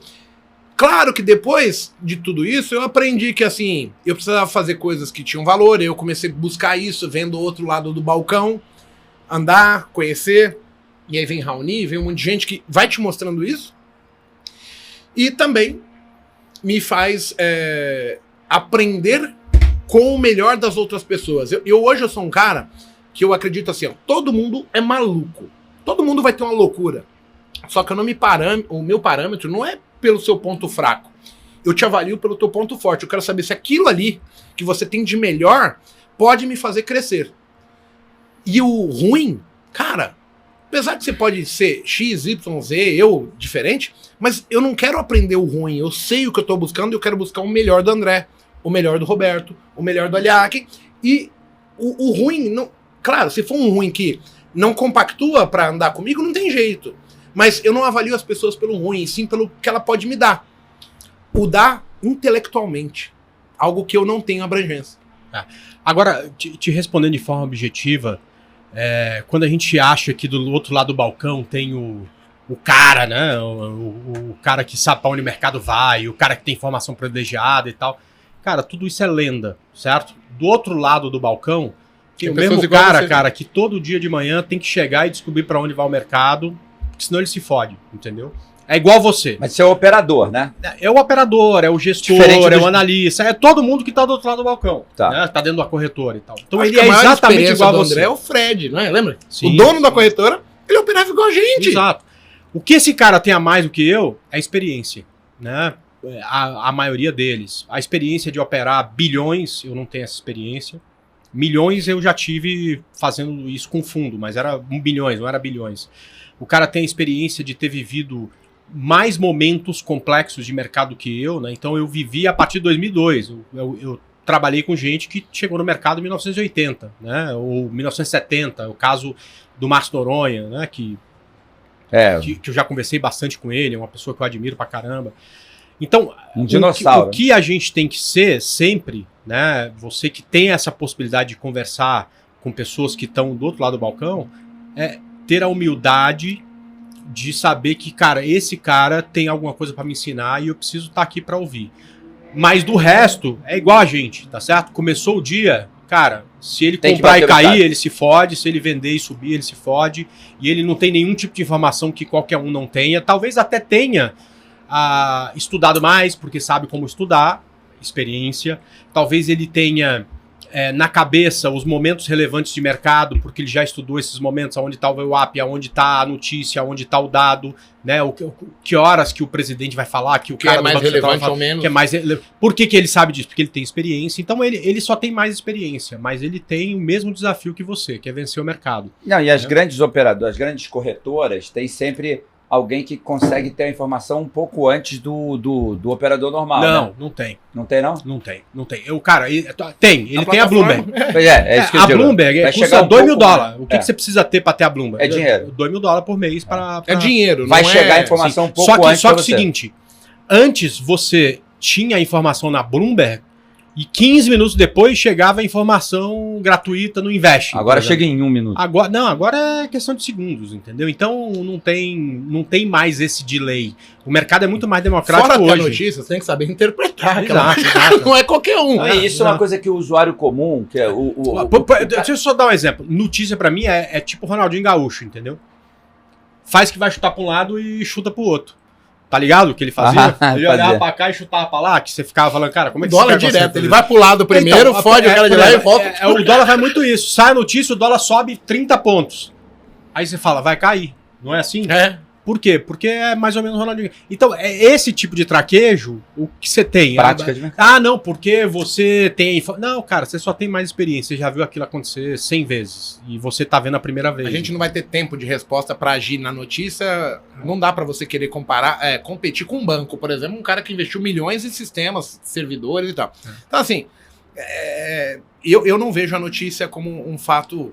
A: claro que depois de tudo isso, eu aprendi que, assim, eu precisava fazer coisas que tinham valor. Eu comecei a buscar isso, vendo o outro lado do balcão, andar, conhecer. E aí vem Raoni, vem um monte de gente que vai te mostrando isso. E também me faz aprender com o melhor das outras pessoas. Hoje eu sou um cara que eu acredito assim, ó, todo mundo é maluco. Todo mundo vai ter uma loucura. Só que o meu parâmetro não é pelo seu ponto fraco. Eu te avalio pelo teu ponto forte. Eu quero saber se aquilo ali que você tem de melhor pode me fazer crescer. E o ruim, cara, apesar que você pode ser X, Y, Z, eu diferente, mas eu não quero aprender o ruim. Eu sei o que eu tô buscando e eu quero buscar o melhor do André, o melhor do Roberto, o melhor do Aliac. E o ruim, não, claro, se for um ruim que não compactua pra andar comigo, não tem jeito. Mas eu não avalio as pessoas pelo ruim, sim pelo que ela pode me dar. O dar intelectualmente. Algo que eu não tenho abrangência.
B: Agora, te respondendo de forma objetiva, quando a gente acha que do outro lado do balcão tem o cara, né? O cara que sabe para onde o mercado vai, o cara que tem informação privilegiada e tal. Cara, tudo isso é lenda, certo? Do outro lado do balcão, tem o mesmo cara, que todo dia de manhã tem que chegar e descobrir para onde vai o mercado, porque senão ele se fode, entendeu? É igual você.
C: Mas você é o operador, né?
B: É o operador, é o gestor, é o analista, é todo mundo que tá do outro lado do balcão. Tá. Né? Tá dentro da corretora e tal. Então ele é exatamente igual a você.
A: André é o Fred, não é? Lembra?
B: Sim,
A: o dono da corretora, ele operava igual a gente.
B: Exato. O que esse cara tem a mais do que eu é a experiência, né? A maioria deles. A experiência de operar bilhões, eu não tenho essa experiência. Milhões eu já tive fazendo isso com fundo, mas era bilhões, não era bilhões. O cara tem a experiência de ter vivido mais momentos complexos de mercado que eu, né? Então eu vivi a partir de 2002. Eu trabalhei com gente que chegou no mercado em 1980, né? Ou 1970, o caso do Márcio Noronha, né? Que eu já conversei bastante com ele, é uma pessoa que eu admiro pra caramba. Então,
C: um dinossauro.
B: O que a gente tem que ser sempre, né? Você que tem essa possibilidade de conversar com pessoas que estão do outro lado do balcão, é ter a humildade de saber que, cara, esse cara tem alguma coisa para me ensinar e eu preciso estar aqui para ouvir. Mas do resto, é igual a gente, tá certo? Começou o dia, cara, se ele comprar e cair, ele se fode, se ele vender e subir, ele se fode, e ele não tem nenhum tipo de informação que qualquer um não tenha, talvez até tenha estudado mais, porque sabe como estudar, experiência, talvez ele tenha na cabeça os momentos relevantes de mercado, porque ele já estudou esses momentos, onde está o VWAP, onde está a notícia, onde está o dado, né? Que horas que o presidente vai falar, que o cara
A: é mais relevante ou menos.
B: Que é mais, por que ele sabe disso? Porque ele tem experiência. Então ele só tem mais experiência, mas ele tem o mesmo desafio que você, que é vencer o mercado.
C: Não, e as grandes operadoras, as grandes corretoras, tem sempre alguém que consegue ter a informação um pouco antes do operador normal.
B: Não,
C: né?
B: Não tem.
C: Não tem, não?
B: Não tem. Cara, ele tem a Bloomberg.
C: É isso que eu digo.
B: A Bloomberg custa $2 mil. O que você precisa ter para ter a Bloomberg?
C: É dinheiro.
B: $2 mil por mês para...
A: É dinheiro,
C: vai chegar a informação um pouco antes.
B: Só que é o seguinte, antes você tinha a informação na Bloomberg E 15 minutos depois chegava a informação gratuita no Invest.
C: Agora chega em 1 minuto.
B: Agora é questão de segundos, entendeu? Então não tem mais esse delay. O mercado é muito mais democrático
A: Fora
B: hoje.
A: da notícia, você tem que saber interpretar.
B: Exato.
A: Não é qualquer um.
C: Isso é uma coisa que o usuário comum, que é
B: Deixa eu só dar um exemplo. Notícia pra mim é tipo Ronaldinho Gaúcho, entendeu? Faz que vai chutar pra um lado e chuta pro outro. Tá ligado o que ele fazia? Ele olhava pra cá e chutava pra lá, que você ficava falando, cara, como é que
A: dólar direto, ele vai pro lado primeiro,
B: então,
A: fode o cara de lá e volta.
B: O dólar vai muito isso. Sai a notícia, o dólar sobe 30 pontos. Aí você fala, vai cair. Não é assim?
A: É.
B: Por quê? Porque é mais ou menos o Ronaldinho. Então, é esse tipo de traquejo, o que você tem.
C: Prática de mercado.
B: Não, porque você tem... Não, cara, você só tem mais experiência. Você já viu aquilo acontecer 100 vezes. E você tá vendo a primeira vez.
A: A gente não vai ter tempo de resposta pra agir na notícia. Não dá pra você querer comparar, competir com um banco, por exemplo, um cara que investiu milhões em sistemas, servidores e tal. Então, assim, eu não vejo a notícia como um fato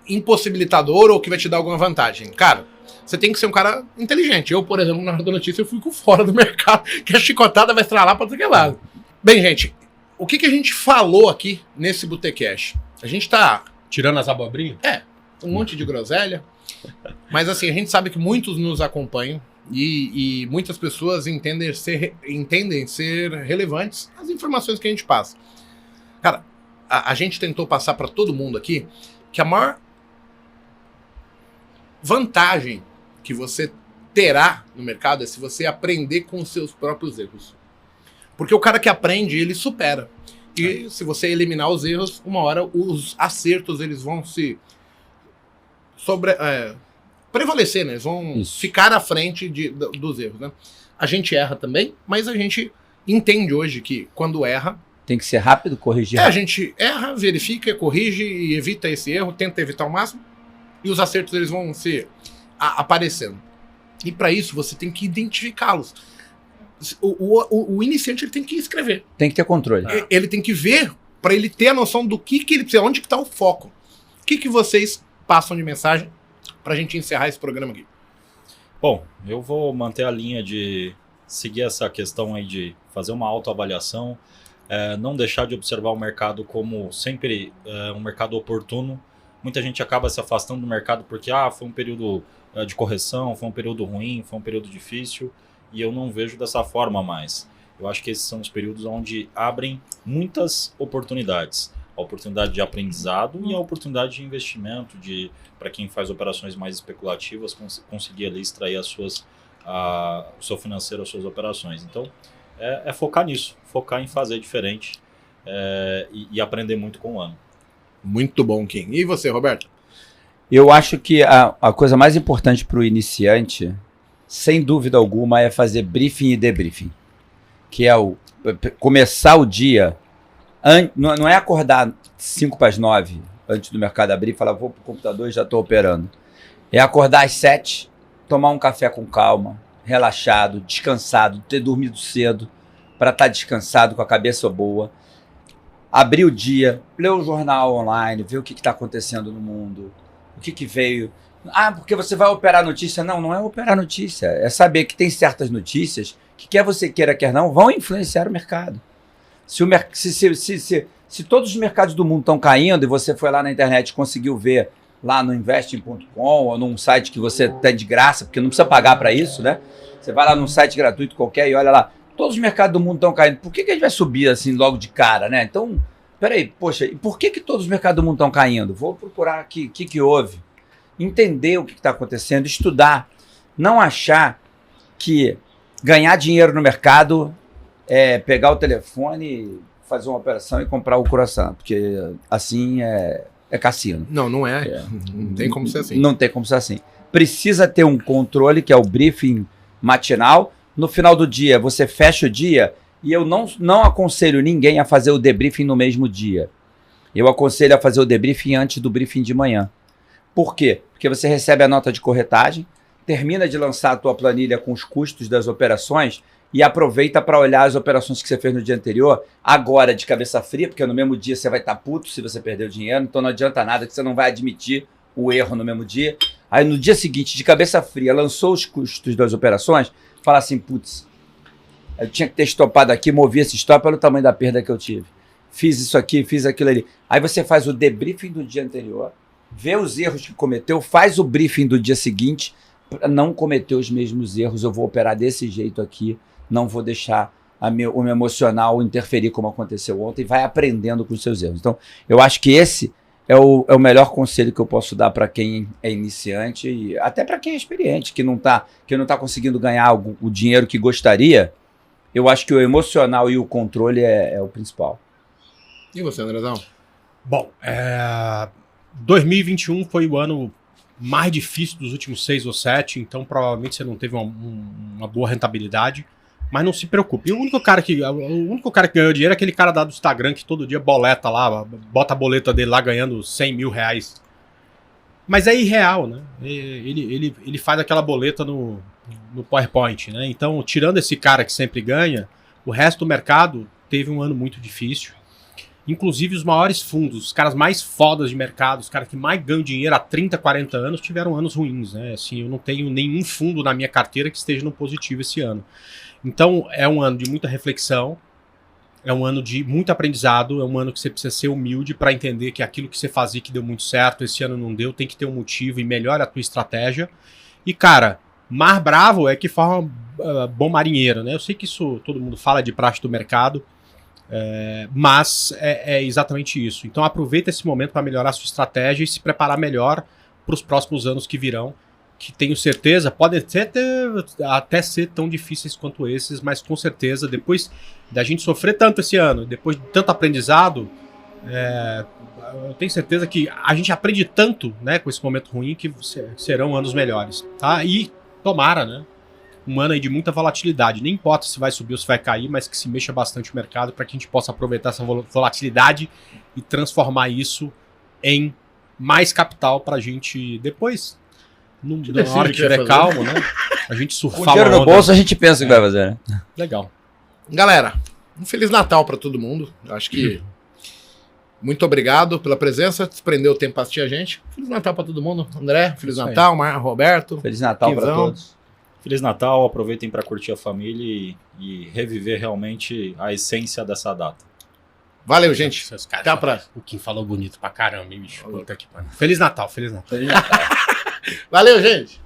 A: impossibilitador ou que vai te dar alguma vantagem. Cara, você tem que ser um cara inteligente. Eu, por exemplo, na hora da notícia, eu fico fora do mercado, que a chicotada vai estralar pra todo que lado. Bem, gente, o que a gente falou aqui nesse Botecast? A gente tá...
B: Tirando as abobrinhas?
A: Um monte de groselha. Mas, assim, a gente sabe que muitos nos acompanham e muitas pessoas entendem ser relevantes as informações que a gente passa. Cara, a gente tentou passar pra todo mundo aqui que a maior vantagem que você terá no mercado é se você aprender com os seus próprios erros. Porque o cara que aprende, ele supera. E se você eliminar os erros, uma hora os acertos eles vão se prevalecer, né? Eles vão ficar à frente dos erros, né? A gente erra também, mas a gente entende hoje que quando erra...
C: Tem que ser rápido, corrigir rápido.
A: A gente erra, verifica, corrige e evita esse erro, tenta evitar ao máximo. E os acertos eles vão ser aparecendo. E para isso você tem que identificá-los. O iniciante ele tem que escrever.
C: Tem que ter controle.
A: Ele tem que ver para ele ter a noção do que ele precisa, onde que está o foco. O que vocês passam de mensagem para a gente encerrar esse programa aqui?
D: Bom, eu vou manter a linha de seguir essa questão aí de fazer uma autoavaliação, não deixar de observar o mercado como sempre um mercado oportuno. Muita gente acaba se afastando do mercado porque foi um período de correção, foi um período ruim, foi um período difícil, e eu não vejo dessa forma mais. Eu acho que esses são os períodos onde abrem muitas oportunidades. A oportunidade de aprendizado e a oportunidade de investimento, para quem faz operações mais especulativas, conseguir ali extrair o seu financeiro, as suas operações. Então, é focar nisso, focar em fazer diferente e aprender muito com o ano.
A: Muito bom, Kim. E você, Roberto?
C: Eu acho que a coisa mais importante para o iniciante, sem dúvida alguma, é fazer briefing e debriefing. Que é começar o dia... Não é acordar 5 para as 9 antes do mercado abrir e falar, vou pro computador e já estou operando. É acordar às 7, tomar um café com calma, relaxado, descansado, ter dormido cedo, para estar descansado, com a cabeça boa. Abrir o dia, ler o jornal online, ver o que está acontecendo no mundo, o que veio. Porque você vai operar notícia. Não é operar notícia. É saber que tem certas notícias que, quer você queira, quer não, vão influenciar o mercado. Se todos os mercados do mundo estão caindo e você foi lá na internet e conseguiu ver lá no investing.com ou num site que você tem de graça, porque não precisa pagar para isso, né? Você vai lá num site gratuito qualquer e olha lá, todos os mercados do mundo estão caindo. Por que a gente vai subir assim logo de cara, né? Então, peraí, poxa, e por que todos os mercados do mundo estão caindo? Vou procurar aqui o que houve. Entender o que está acontecendo, estudar. Não achar que ganhar dinheiro no mercado é pegar o telefone, fazer uma operação e comprar o croissant, porque assim é cassino.
A: Não é. Não tem como ser assim.
C: Não tem como ser assim. Precisa ter um controle, que é o briefing matinal. No final do dia, você fecha o dia, e eu não aconselho ninguém a fazer o debriefing no mesmo dia. Eu aconselho a fazer o debriefing antes do briefing de manhã. Por quê? Porque você recebe a nota de corretagem, termina de lançar a tua planilha com os custos das operações e aproveita para olhar as operações que você fez no dia anterior, agora de cabeça fria, porque no mesmo dia você vai estar puto se você perdeu dinheiro, então não adianta nada que você não vai admitir o erro no mesmo dia. Aí no dia seguinte, de cabeça fria, lançou os custos das operações, fala assim, putz, eu tinha que ter estopado aqui, movi esse stop pelo tamanho da perda que eu tive. fiz isso aqui, fiz aquilo ali. Aí você faz o debriefing do dia anterior, vê os erros que cometeu, faz o briefing do dia seguinte, para não cometer os mesmos erros. Eu vou operar desse jeito aqui, não vou deixar o meu emocional interferir como aconteceu ontem, vai aprendendo com os seus erros. Então, eu acho que esse é o melhor conselho que eu posso dar para quem é iniciante e até para quem é experiente, que não tá conseguindo ganhar o dinheiro que gostaria. Eu acho que o emocional e o controle é o principal.
A: E você, Andrezão?
B: Bom, 2021 foi o ano mais difícil dos últimos 6 ou 7, então provavelmente você não teve uma boa rentabilidade. Mas não se preocupe. O único cara que ganhou dinheiro é aquele cara do Instagram que todo dia boleta lá, bota a boleta dele lá ganhando 100 mil reais. Mas é irreal, né? Ele faz aquela boleta no PowerPoint, né? Então, tirando esse cara que sempre ganha, o resto do mercado teve um ano muito difícil. Inclusive os maiores fundos, os caras mais fodas de mercado, os caras que mais ganham dinheiro há 30, 40 anos, tiveram anos ruins, né? Assim, eu não tenho nenhum fundo na minha carteira que esteja no positivo esse ano. Então, é um ano de muita reflexão, é um ano de muito aprendizado, é um ano que você precisa ser humilde para entender que aquilo que você fazia que deu muito certo, esse ano não deu, tem que ter um motivo e melhora a tua estratégia. E, cara, mar bravo é que forma bom marinheiro, né? Eu sei que isso todo mundo fala de praxe do mercado, mas é exatamente isso. Então, aproveita esse momento para melhorar a sua estratégia e se preparar melhor para os próximos anos que virão, que tenho certeza, podem até ser tão difíceis quanto esses, mas com certeza, depois da gente sofrer tanto esse ano, depois de tanto aprendizado, eu tenho certeza que a gente aprende tanto, né, com esse momento ruim, que serão anos melhores, tá? E tomara, né, um ano aí de muita volatilidade, nem importa se vai subir ou se vai cair, mas que se mexa bastante o mercado para que a gente possa aproveitar essa volatilidade e transformar isso em mais capital para a gente depois... Na hora que tiver calmo, né? A gente surfar.
C: Com dinheiro no bolso, a gente pensa o que vai fazer, né?
B: Legal.
A: Galera, um Feliz Natal para todo mundo. Acho que muito obrigado pela presença. Desprendeu o tempo para assistir a gente. Feliz Natal para todo mundo. André, Feliz Natal. Roberto.
C: Feliz Natal para todos.
D: Feliz Natal. Aproveitem para curtir a família e reviver realmente a essência dessa data.
A: Valeu, gente. Até a próxima.
B: O Kim falou bonito pra caramba, hein, bicho? Puta que pariu. Feliz Natal, Feliz Natal.
A: Valeu, gente.